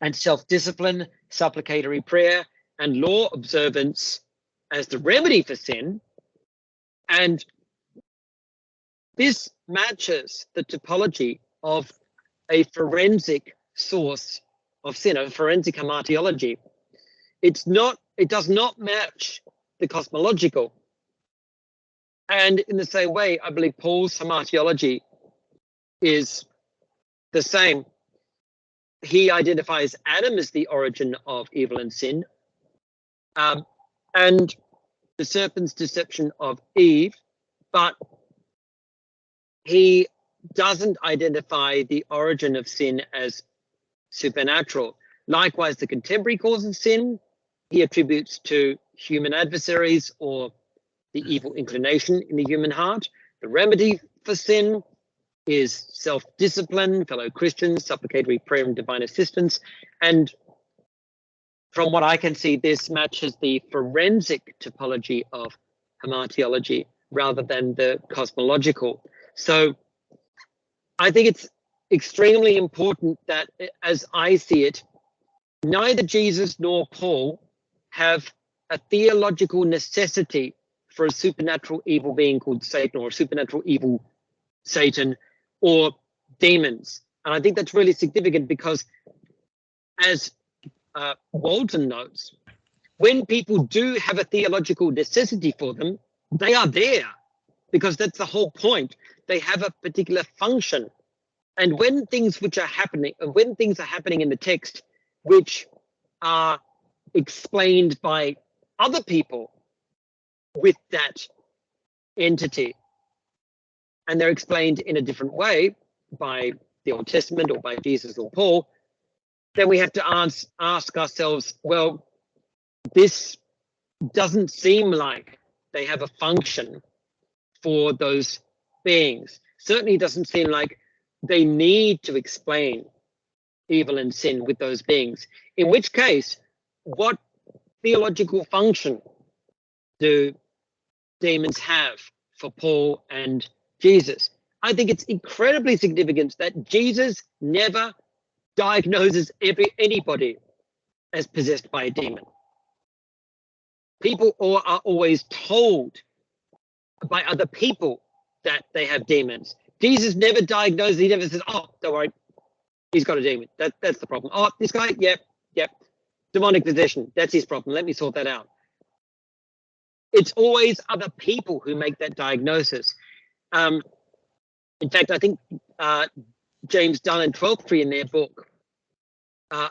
and self-discipline, supplicatory prayer, and law observance as the remedy for sin. And this matches the typology of a forensic source of sin, a forensic hamartiology. It does not match the cosmological. And in the same way, I believe Paul's hamartiology is the same. He identifies Adam as the origin of evil and sin, and the serpent's deception of Eve, but he doesn't identify the origin of sin as supernatural. Likewise, the contemporary cause of sin, he attributes to human adversaries or the evil inclination in the human heart. The remedy for sin is self-discipline, fellow Christians, supplicatory prayer and divine assistance. And from what I can see, this matches the forensic typology of hamartiology rather than the cosmological. So I think it's extremely important that, as I see it, neither Jesus nor Paul have a theological necessity for a supernatural evil being called Satan, or a supernatural evil Satan, or demons. And I think that's really significant because, as Walton notes, when people do have a theological necessity for them, they are there because that's the whole point. They have a particular function. And when things are happening in the text which are explained by other people with that entity, and they're explained in a different way by the Old Testament or by Jesus or Paul, then we have to ask ourselves, well, this doesn't seem like they have a function for those beings. Certainly doesn't seem like they need to explain evil and sin with those beings. In which case, what theological function do demons have for Paul and Jesus? I think it's incredibly significant that Jesus never diagnoses anybody as possessed by a demon. People are always told by other people that they have demons. Jesus never diagnoses, he never says, oh, don't worry, he's got a demon. That's the problem. Oh, this guy, yep. Demonic possession, that's his problem. Let me sort that out. It's always other people who make that diagnosis. In fact, I think James Dunn and Twelfthtree in their book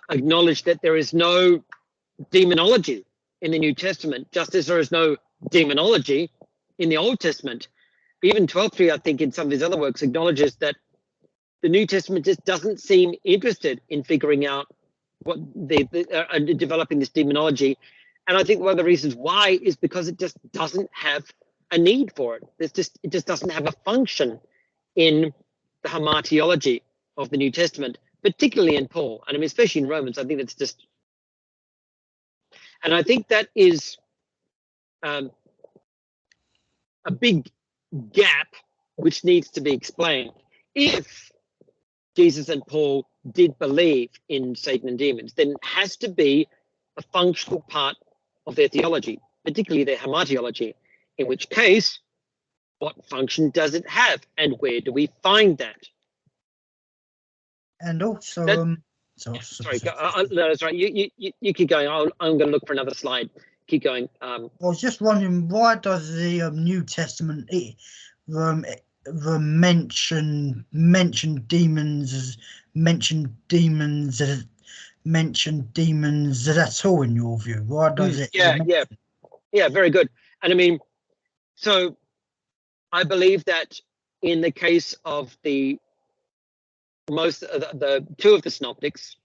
acknowledged that there is no demonology in the New Testament, just as there is no demonology in the Old Testament. Even Twelfthtree, I think, in some of his other works, acknowledges that the New Testament just doesn't seem interested in figuring out what developing this demonology. And I think one of the reasons why is because it just doesn't have a need for it. It just doesn't have a function in the hamartiology of the New Testament, particularly in Paul, and I mean, especially in Romans. I think that's just, and I think that is a big gap which needs to be explained. If Jesus and Paul did believe in Satan and demons, then it has to be a functional part of their theology, particularly their hamartiology, in which case, what function does it have and where do we find that? And also, sorry, no, that's right. You keep going. I'm going to look for another slide. Keep going. I was just wondering, why does the New Testament mention demons at all, in your view? Why does it? Yeah, very good. And I mean, so I believe that in the case of the two of the synoptics,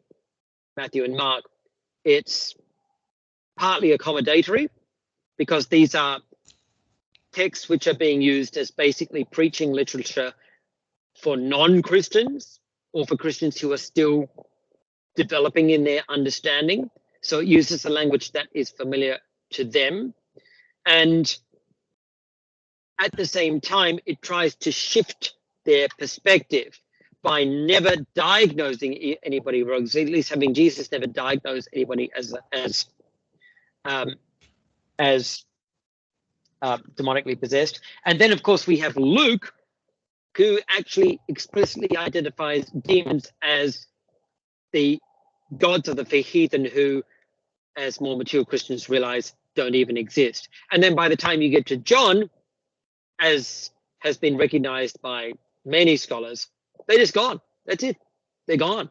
Matthew and Mark, it's partly accommodatory because these are texts which are being used as basically preaching literature for non-Christians or for Christians who are still developing in their understanding. So it uses a language that is familiar to them. And at the same time, it tries to shift their perspective by never diagnosing anybody wrong, at least having Jesus never diagnosed anybody as demonically possessed. And then, of course, we have Luke, who actually explicitly identifies demons as the gods of the heathen who, as more mature Christians realize, don't even exist. And then by the time you get to John, as has been recognized by many scholars, they're just gone. That's it. They're gone.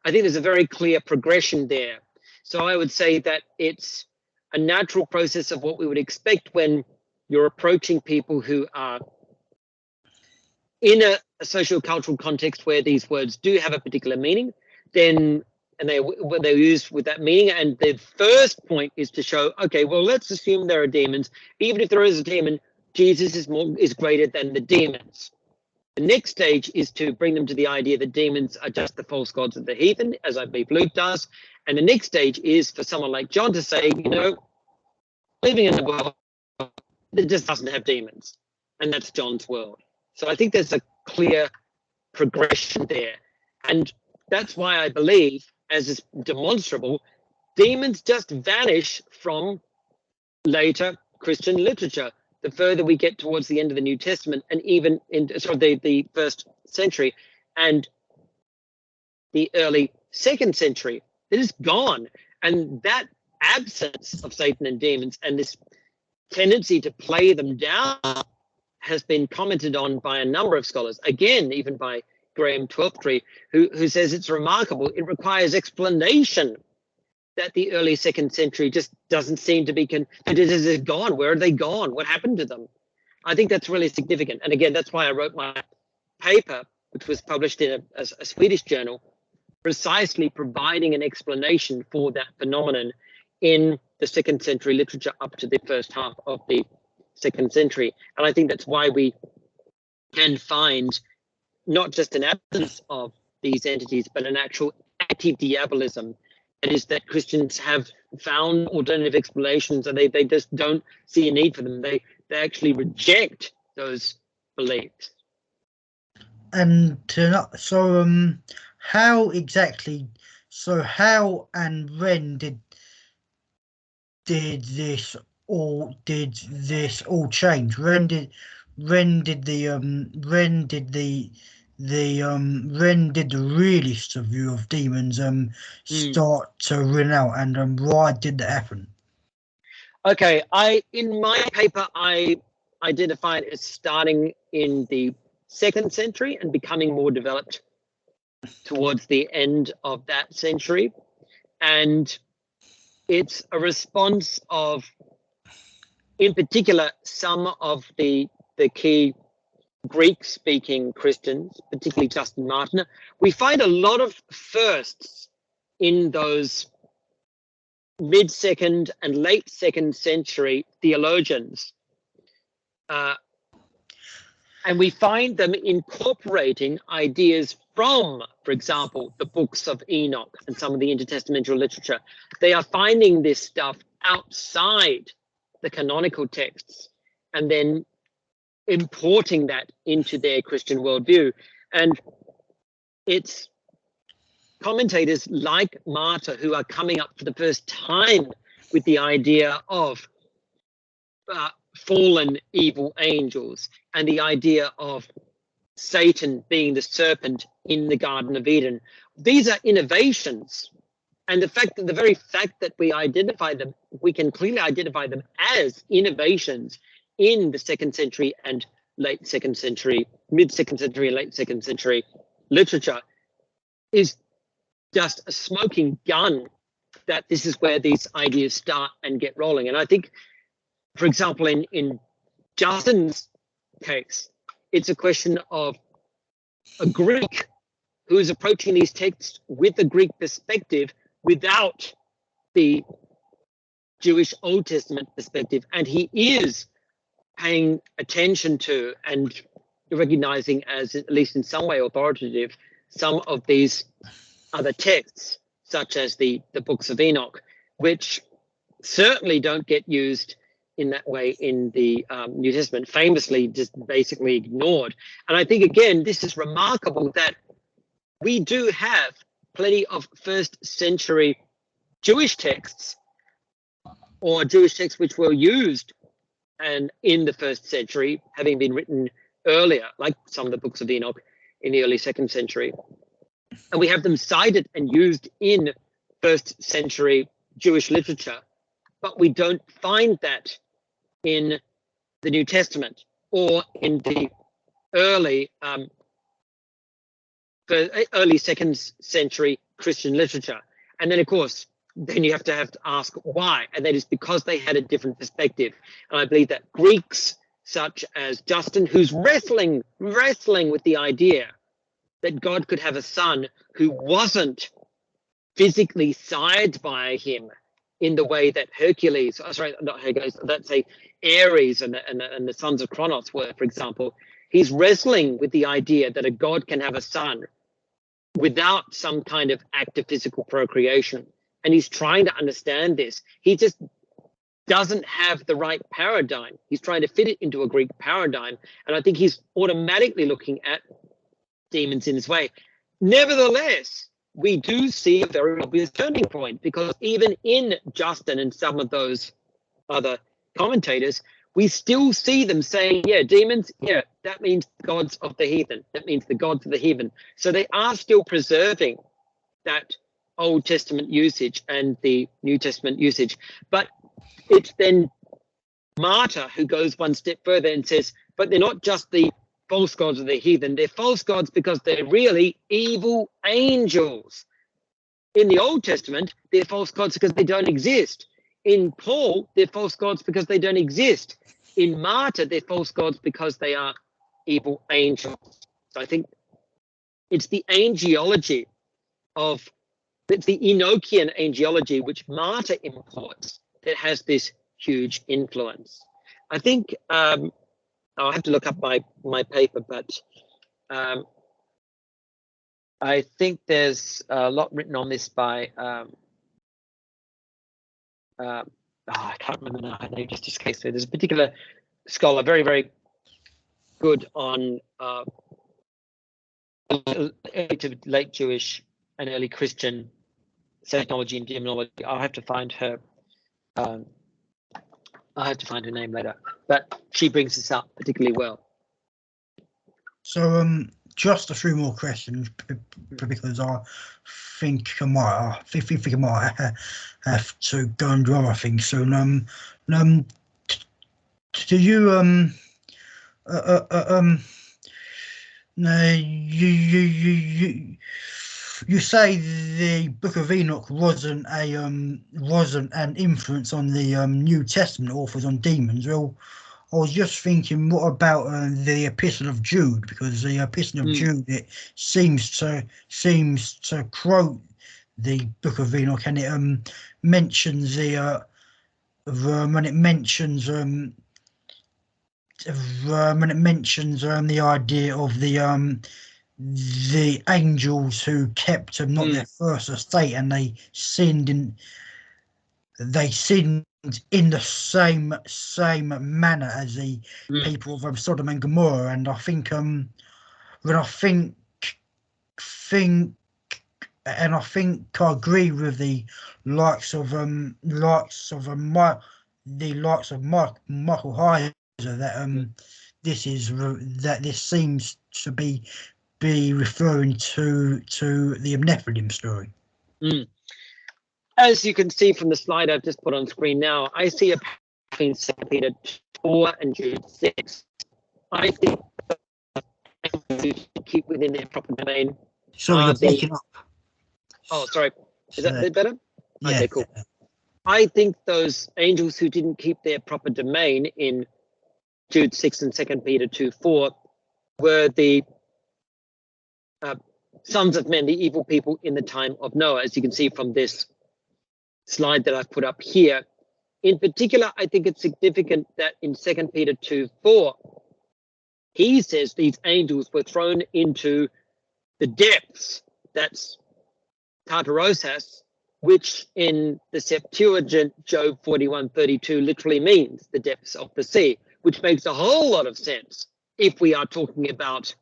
I think there's a very clear progression there. So I would say that it's a natural process of what we would expect when you're approaching people who are in a socio-cultural context where these words do have a particular meaning. Then and they're used with that meaning. And the first point is to show, okay, well, let's assume there are demons. Even if there is a demon, Jesus is greater than the demons. The next stage is to bring them to the idea that demons are just the false gods of the heathen, as I believe Luke does. And the next stage is for someone like John to say, living in a world that just doesn't have demons. And that's John's world. So I think there's a clear progression there. And that's why I believe, as is demonstrable, demons just vanish from later Christian literature. The further we get towards the end of the New Testament, and even in the first century and the early second century, it is gone. And that absence of Satan and demons and this tendency to play them down has been commented on by a number of scholars, again, even by Graham Twelftree, who says it's remarkable. It requires explanation that the early second century just doesn't seem to be that it is gone. Where are they gone? What happened to them? I think that's really significant. And again, that's why I wrote my paper, which was published in a Swedish journal, precisely providing an explanation for that phenomenon in the second century literature up to the first half of the second century. And I think that's why we can find not just an absence of these entities, but an actual active diabolism. It is that Christians have found alternative explanations and they just don't see a need for them. They actually reject those beliefs. And how exactly? So how and when did this all change? When did the realist view of demons start to win out, and why did that happen? Okay, in my paper I identify it as starting in the second century and becoming more developed towards the end of that century, and it's a response of, in particular, some of the key Greek-speaking Christians, particularly Justin Martyr. We find a lot of firsts in those mid-second and late second century theologians. And we find them incorporating ideas from, for example, the books of Enoch and some of the intertestamental literature. They are finding this stuff outside the canonical texts and then importing that into their Christian worldview. And it's commentators like Martyr who are coming up for the first time with the idea of fallen evil angels and the idea of Satan being the serpent in the Garden of Eden. These are innovations. And the very fact that we can clearly identify them as innovations in the second century and late second century, mid-second century and late second century literature is just a smoking gun that this is where these ideas start and get rolling. And I think, for example, in Justin's case, it's a question of a Greek who is approaching these texts with a Greek perspective without the Jewish Old Testament perspective. And he is paying attention to and recognizing as, at least in some way, authoritative some of these other texts, such as the books of Enoch, which certainly don't get used in that way in the New Testament, famously just basically ignored. And I think, again, this is remarkable that we do have plenty of first century Jewish texts or Jewish texts which were used and in the first century, having been written earlier, like some of the books of Enoch in the early second century. And we have them cited and used in first century Jewish literature, but we don't find that in the New Testament or in the early second century Christian literature. And then, of course, then you have to ask why, and that is because they had a different perspective. And I believe that Greeks such as Justin, who's wrestling with the idea that God could have a son who wasn't physically sired by him in the way that Hercules, not Hercules, let's say Ares and the sons of Kronos were, for example. He's wrestling with the idea that a god can have a son without some kind of act of physical procreation. And he's trying to understand this. He just doesn't have the right paradigm. He's trying to fit it into a Greek paradigm. And I think he's automatically looking at demons in this way. Nevertheless, we do see a very obvious turning point, because even in Justin and some of those other commentators, we still see them saying, yeah, demons, yeah, that means gods of the heathen. That means the gods of the heathen. So they are still preserving that Old Testament usage and the New Testament usage. But it's then Martyr who goes one step further and says, but they're not just the false gods of the heathen. They're false gods because they're really evil angels. In the Old Testament, they're false gods because they don't exist. In Paul, they're false gods because they don't exist. In Martyr, they're false gods because they are evil angels. So I think it's the angelology it's the Enochian angelology, which Martyr imports, that has this huge influence. I think I'll have to look up my paper, but I think there's a lot written on this by I can't remember now her name, just escapes me. There's a particular scholar, very, very good on early to late Jewish and early Christian Satanology and Demonology. I'll have to find her. I'll have to find her name later, but she brings this up particularly well. So just a few more questions, because I think I might have to go and do other things soon. Do you you say the Book of Enoch wasn't an influence on the New Testament authors on demons. Well, I was just thinking, what about the Epistle of Jude? Because the Epistle of Jude, it seems to quote the Book of Enoch, and it mentions the idea of the angels who kept not their first estate, and they sinned in the same manner as the people of Sodom and Gomorrah. And I think I agree with the likes of Michael Heiser that this seems to be referring to the Nephilim story. As you can see from the slide I've just put on screen now, I see a between 2 Peter 4 and Jude 6. I think to keep within their proper domain. Sorry, you're breaking up. Oh, sorry. Is that a bit better? Yeah. Okay, cool. I think those angels who didn't keep their proper domain in Jude 6 and 2 Peter 2:4 were the sons of men, the evil people in the time of Noah, as you can see from this slide that I've put up here. In particular, I think it's significant that in 2 Peter 2:4, he says these angels were thrown into the depths. That's Tartarosas, which in the Septuagint, Job 41:32, literally means the depths of the sea, which makes a whole lot of sense if we are talking about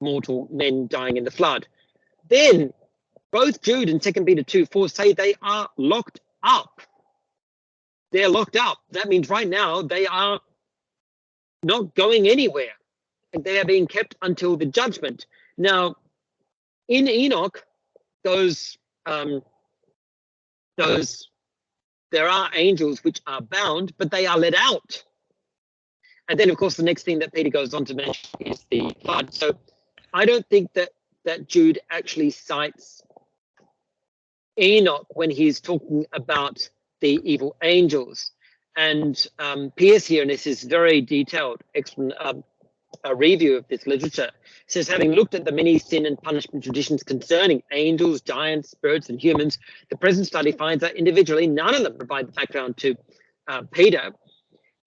mortal men dying in the flood. Then both Jude and 2 Peter 2:4 say they are locked up. They're locked up. That means right now they are not going anywhere, and they are being kept until the judgment. Now, in Enoch, there are angels which are bound, but they are let out. And then, of course, the next thing that Peter goes on to mention is the flood. So I don't think that Jude actually cites Enoch when he's talking about the evil angels. And Pierce here, and this is very detailed review of this literature, says, having looked at the many sin and punishment traditions concerning angels, giants, spirits, and humans, the present study finds that individually none of them provide the background to Peter.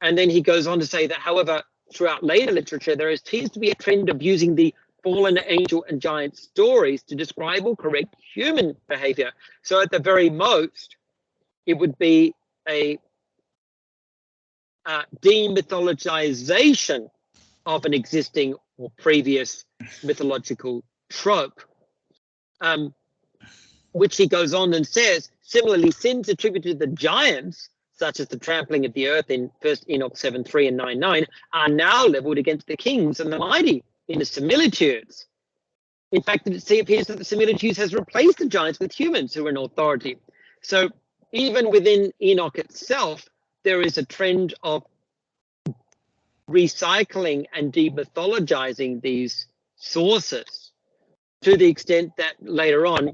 And then he goes on to say that, however, throughout later literature, there seems to be a trend of using the fallen angel and giant stories to describe or correct human behavior. So at the very most, it would be a demythologization of an existing or previous mythological trope, which he goes on and says, similarly, sins attributed to the giants, such as the trampling of the earth in 1 Enoch 7:3 and 9:9, are now leveled against the kings and the mighty in the similitudes. In fact, it appears that the similitudes has replaced the giants with humans who are in authority. So even within Enoch itself, there is a trend of recycling and demythologizing these sources to the extent that later on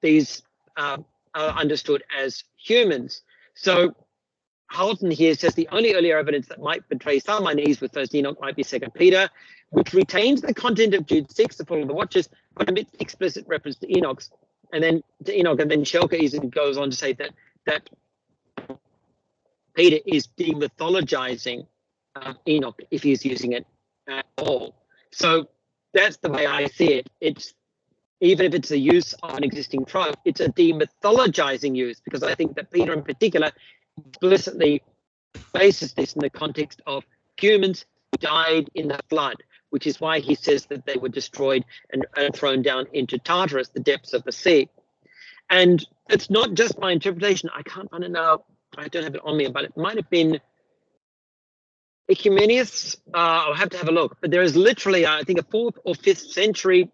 these are understood as humans. So Halton here says the only earlier evidence that might betray some unease with 1 Enoch might be 2 Peter, which retains the content of Jude 6, the fall of the watchers, but omits explicit reference to Enoch. And then Schelker even goes on to say that Peter is demythologizing Enoch if he's using it at all. So that's the way I see it. It's, even if it's a use of an existing trope, it's a demythologizing use, because I think that Peter in particular explicitly bases this in the context of humans who died in the flood, which is why he says that they were destroyed and thrown down into Tartarus, the depths of the sea. And it's not just my interpretation. I can't find it now. I don't have it on me, but it might have been Ecumenius. I'll have to have a look. But there is literally, I think, a 4th or 5th century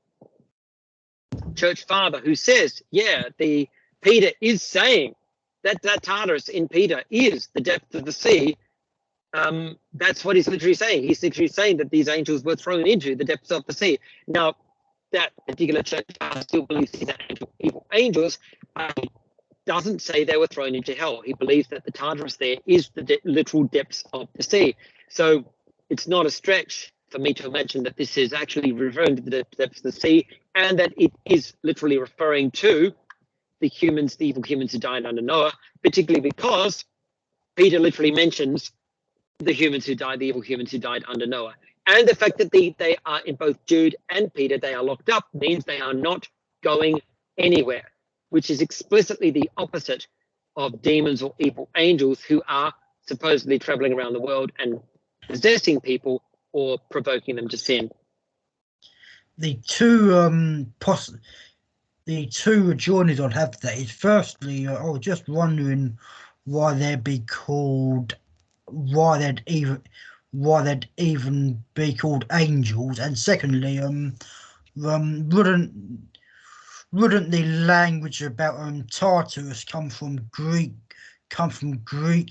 church father who says, yeah, the Peter is saying that Tartarus in Peter is the depth of the sea. That's what he's literally saying. He's literally saying that these angels were thrown into the depths of the sea. Now, that particular church still believes these are evil angels. Doesn't say they were thrown into hell. He believes that the Tartarus there is the literal depths of the sea. So it's not a stretch for me to imagine that this is actually referring to the depths of the sea, and that it is literally referring to the humans, the evil humans who died under Noah, particularly because Peter literally mentions the humans who died, the evil humans who died under Noah. And the fact that they are in both Jude and Peter, they are locked up, means they are not going anywhere, which is explicitly the opposite of demons or evil angels who are supposedly traveling around the world and possessing people or provoking them to sin. The two rejoinders I'd have to that is, firstly, I was just wondering why they'd even be called angels, and secondly, wouldn't the language about Tartarus come from Greek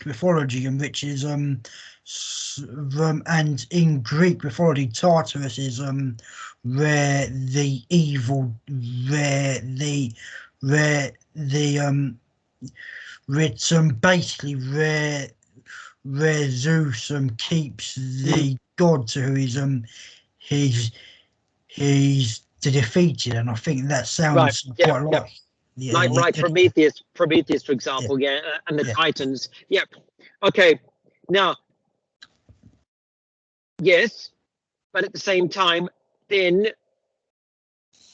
mythology, and which is and in Greek mythology Tartarus is where Zeus keeps the god to who he's defeated, and I think that sounds quite like. Yeah, like Prometheus, for example, and the Titans. Yep. Okay. Now, yes, but at the same time, then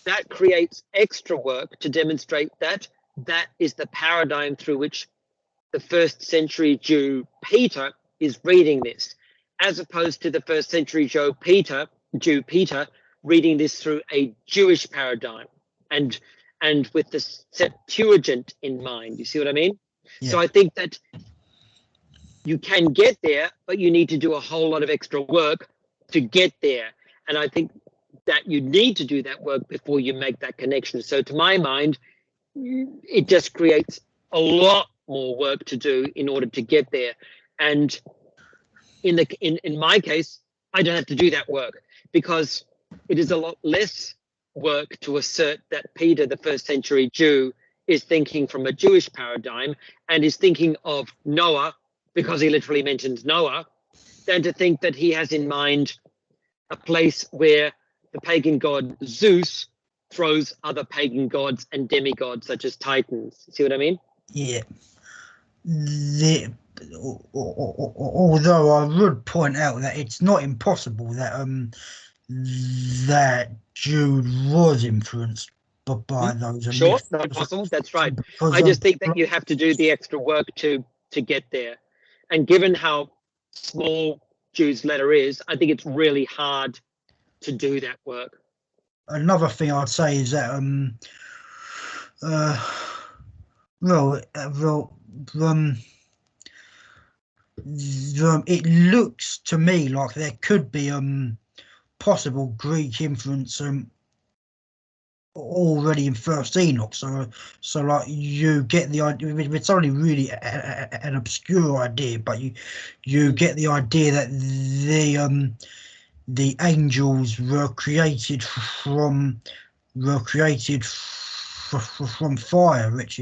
that creates extra work to demonstrate that that is the paradigm through which the 1st century Jew Peter is reading this, as opposed to the 1st century Jew Peter reading this through a Jewish paradigm and with the Septuagint in mind. You see what I mean? Yeah. So I think that you can get there, but you need to do a whole lot of extra work to get there. And I think that you need to do that work before you make that connection. So to my mind, it just creates a lot more work to do in order to get there. And in my case, I don't have to do that work, because it is a lot less work to assert that Peter, the 1st century Jew, is thinking from a Jewish paradigm and is thinking of Noah, because he literally mentions Noah, than to think that he has in mind a place where the pagan god Zeus throws other pagan gods and demigods such as Titans. See what I mean? Yeah. Although I would point out that it's not impossible that that Jude was influenced by those. Sure, not impossible. That's right. Because I just think that you have to do the extra work to get there. And given how small Jude's letter is, I think it's really hard to do that work. Another thing I'd say is that it looks to me like there could be possible Greek influence already in First Enoch. So like you get the idea. It's only really an obscure idea, but you get the idea that the angels were created from fire, which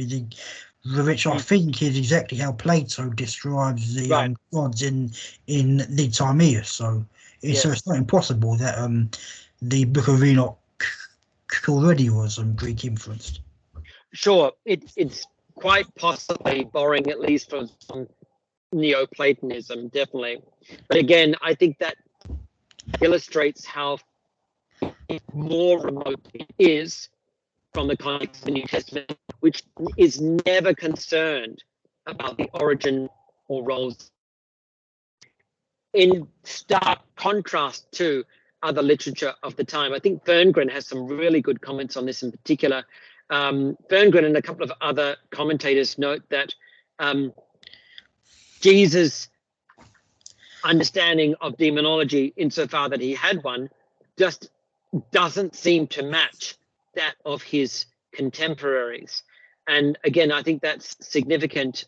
I think is exactly how Plato describes the gods in the Timaeus. So it's not impossible that the Book of Enoch already was Greek influenced. Sure, it's quite possibly borrowing at least from some Neoplatonism, definitely. But again, I think that illustrates how more remote it is from the context of the New Testament, which is never concerned about the origin or roles, in stark contrast to other literature of the time. I think Ferngren has some really good comments on this in particular. Ferngren and a couple of other commentators note that Jesus' understanding of demonology, insofar that he had one, just doesn't seem to match that of his contemporaries. And again, I think that's significant.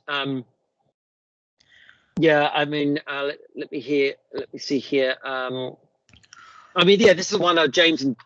Yeah, I mean, let me see here. I mean, yeah, this is one of James Dunn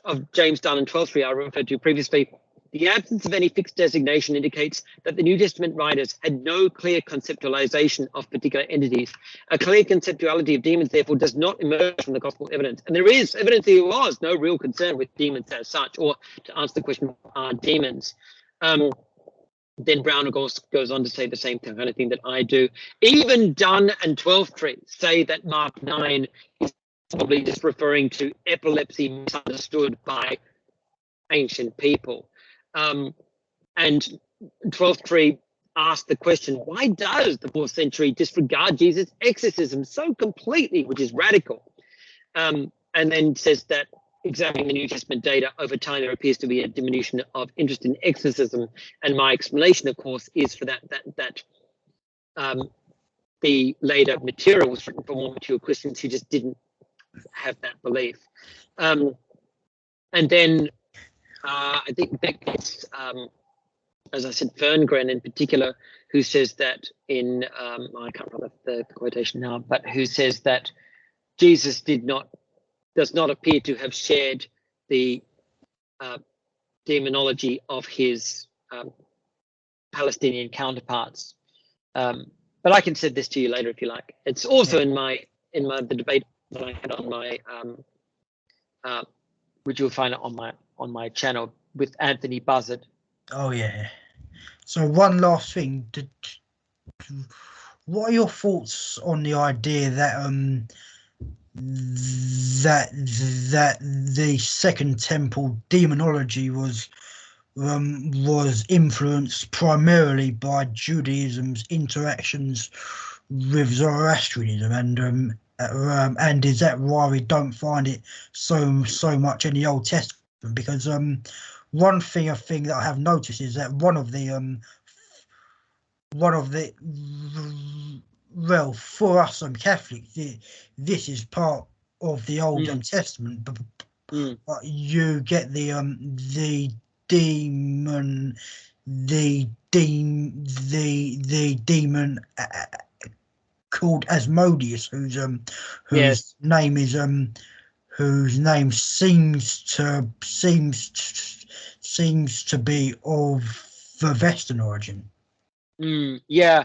and Twelfthry I referred to previously. The absence of any fixed designation indicates that the New Testament writers had no clear conceptualization of particular entities. A clear conceptuality of demons, therefore, does not emerge from the gospel evidence. And there is evidence there was no real concern with demons as such, or to answer the question, are demons? Then Brown goes on to say the same kind of thing that I do. Even Dunn and Twelfthry say that Mark 9 is probably just referring to epilepsy misunderstood by ancient people. And Twelfthry asked the question, why does the 4th century disregard Jesus' exorcism so completely, which is radical? And then says that examining the New Testament data over time, there appears to be a diminution of interest in exorcism. And my explanation, of course, is for that the later material was written for more mature Christians who just didn't have that belief. And then I think Beckett's, as I said, Ferngren in particular, who says that in, I can't remember the quotation now, but who says that Jesus does not appear to have shared the demonology of his Palestinian counterparts. But I can send this to you later if you like. It's also in the debate that I had on my which you'll find it on my channel with Anthony Buzzard. Oh yeah. So one last thing, what are your thoughts on the idea that that the Second Temple demonology was influenced primarily by Judaism's interactions with Zoroastrianism, and is that why we don't find it so much in the Old Testament? Because one thing that I have noticed is that one of the well, for us Catholics, this is part of the Old Testament, but you get the demon called Asmodeus, whose name is whose name seems to be of the Western origin. Yeah,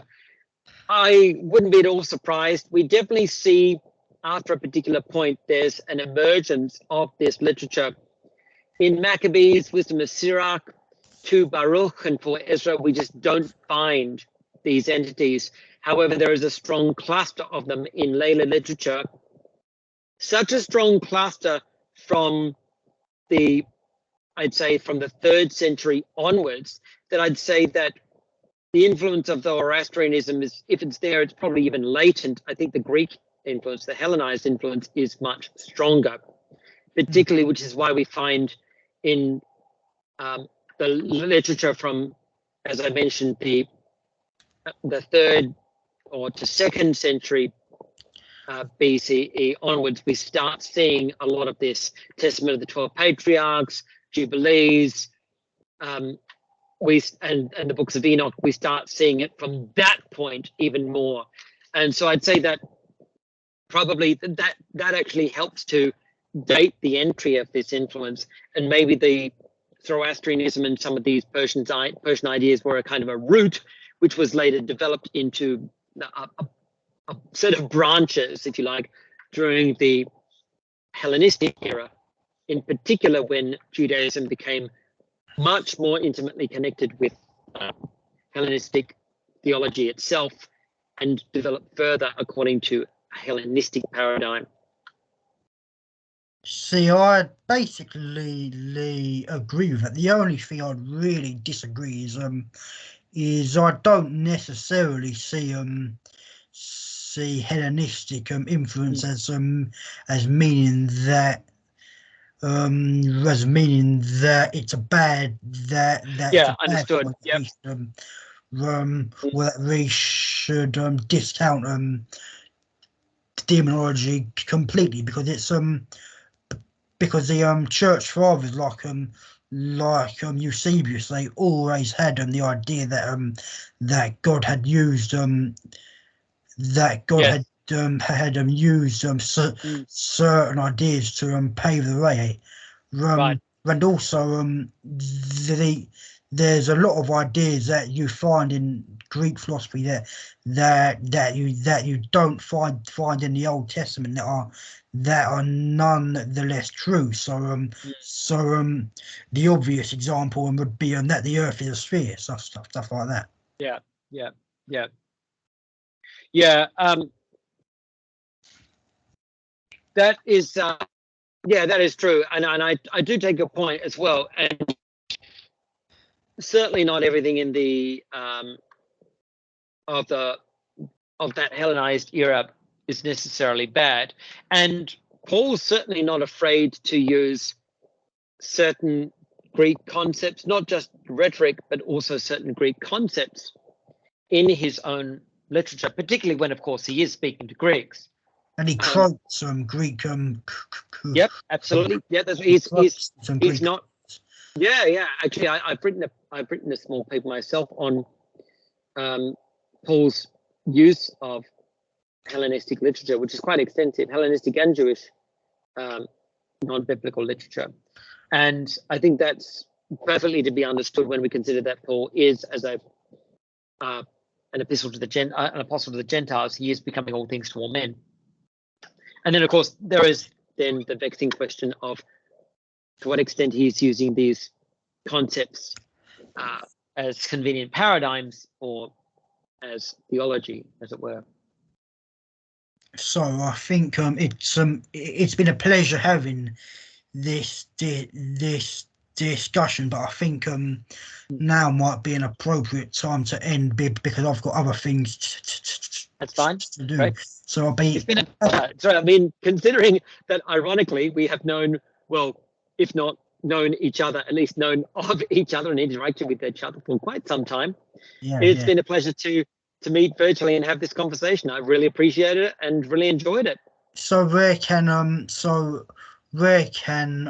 I wouldn't be at all surprised. We definitely see after a particular point, there's an emergence of this literature. In Maccabees, Wisdom of Sirach, to Baruch, and for Ezra, we just don't find these entities. However, there is a strong cluster of them in later literature, such a strong cluster from the, I'd say, from the 3rd century onwards, that I'd say that the influence of the Zoroastrianism is, if it's there, it's probably even latent. I think the Greek influence, the Hellenized influence, is much stronger, particularly, which is why we find in the literature from, as I mentioned, the 3rd or to 2nd century BCE onwards, we start seeing a lot of this Testament of the 12 Patriarchs, Jubilees, and the books of Enoch. We start seeing it from that point even more. And so I'd say that probably that actually helps to date the entry of this influence, and maybe the Zoroastrianism and some of these Persian ideas were a kind of a root, which was later developed into a set of branches, if you like, during the Hellenistic era, in particular when Judaism became much more intimately connected with Hellenistic theology itself and developed further according to a Hellenistic paradigm. See, I basically agree with that. The only thing I'd really disagree is I don't necessarily see Hellenistic influence as meaning that it's a bad understood. Yep. We should discount demonology completely, because it's because the church fathers like Eusebius, they always had the idea that God had used had used certain ideas to pave the way. Right. And also there's a lot of ideas that you find in Greek philosophy that you don't find in the Old Testament that are nonetheless true. So the obvious example would be that the Earth is a sphere, stuff like that. Yeah. That is that is true, and I do take your point as well, and certainly not everything in the of that Hellenized era is necessarily bad, and Paul's certainly not afraid to use certain Greek concepts, not just rhetoric, but also certain Greek concepts in his own literature, particularly when, of course, he is speaking to Greeks. And he quotes some Greek. Yep, absolutely. Yeah, he's not. Yeah. Actually, I've written a small paper myself on Paul's use of Hellenistic literature, which is quite extensive, Hellenistic and Jewish non-biblical literature, and I think that's perfectly to be understood when we consider that Paul is, as an apostle to the Gentiles, he is becoming all things to all men. And then, of course, there is then the vexing question of to what extent he's using these concepts as convenient paradigms or as theology, as it were. So I think it's been a pleasure having this discussion, but I think now might be an appropriate time to end because I've got other things That's fine. to do. Right. So I'll be. It's been sorry, I mean, considering that ironically we have known, well, if not known each other, at least known of each other and interacted with each other for quite some time. It's been a pleasure to meet virtually and have this conversation. I really appreciated it and really enjoyed it. So where can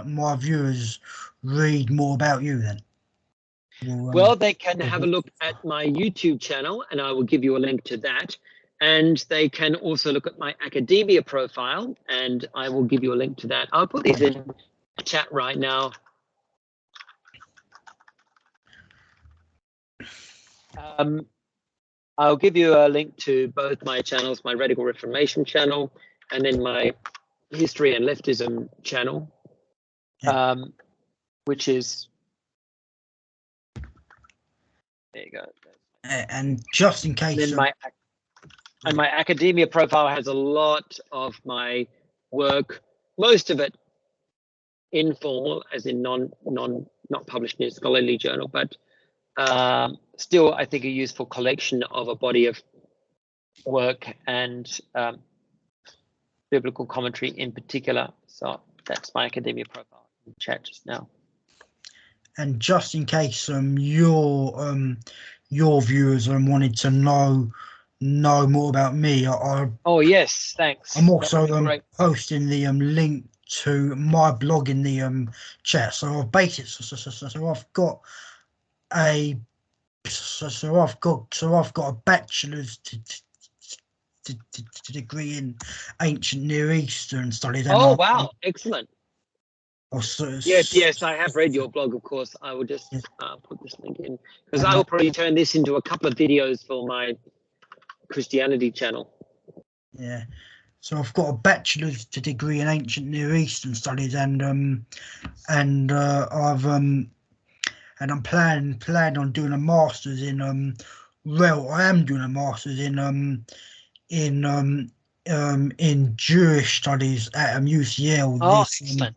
my viewers read more about you then? Well, they can have a look at my YouTube channel, and I will give you a link to that. And they can also look at my Academia profile, and I will give you a link to that. I'll put these in the chat right now. I'll give you a link to both my channels, my Radical Reformation channel and then my history and leftism channel, which is, there you go. And just in case, and my academia profile has a lot of my work, most of it informal, as in not published in a scholarly journal, but still I think a useful collection of a body of work and biblical commentary in particular. So that's my academia profile in the chat just now. And just in case your viewers wanted to know more about me, oh yes, thanks. I'm also posting the link to my blog in the chat. So I've basically I've got a a bachelor's degree in ancient Near Eastern studies. Oh wow, excellent. Also, yes, I have read your blog, of course. I will just put this link in, because I will probably turn this into a couple of videos for my Christianity channel. Yeah, so I've got a bachelor's degree in ancient Near Eastern studies, and I'm planning on doing a master's in I am doing a master's in Jewish studies at UCL. Oh, excellent.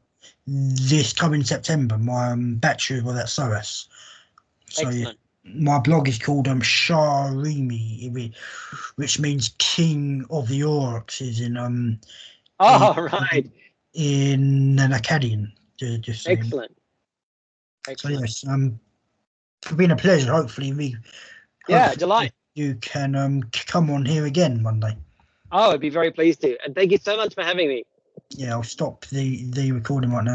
This coming September. My bachelor's was at SOAS. So excellent. Yeah, my blog is called Sharimi, which means King of the Aurochs, is in right. in an Akkadian. Just excellent. So yes, it's been a pleasure. Hopefully delight. You can come on here again one day. Oh, I'd be very pleased to. And thank you so much for having me. Yeah, I'll stop the recording right now.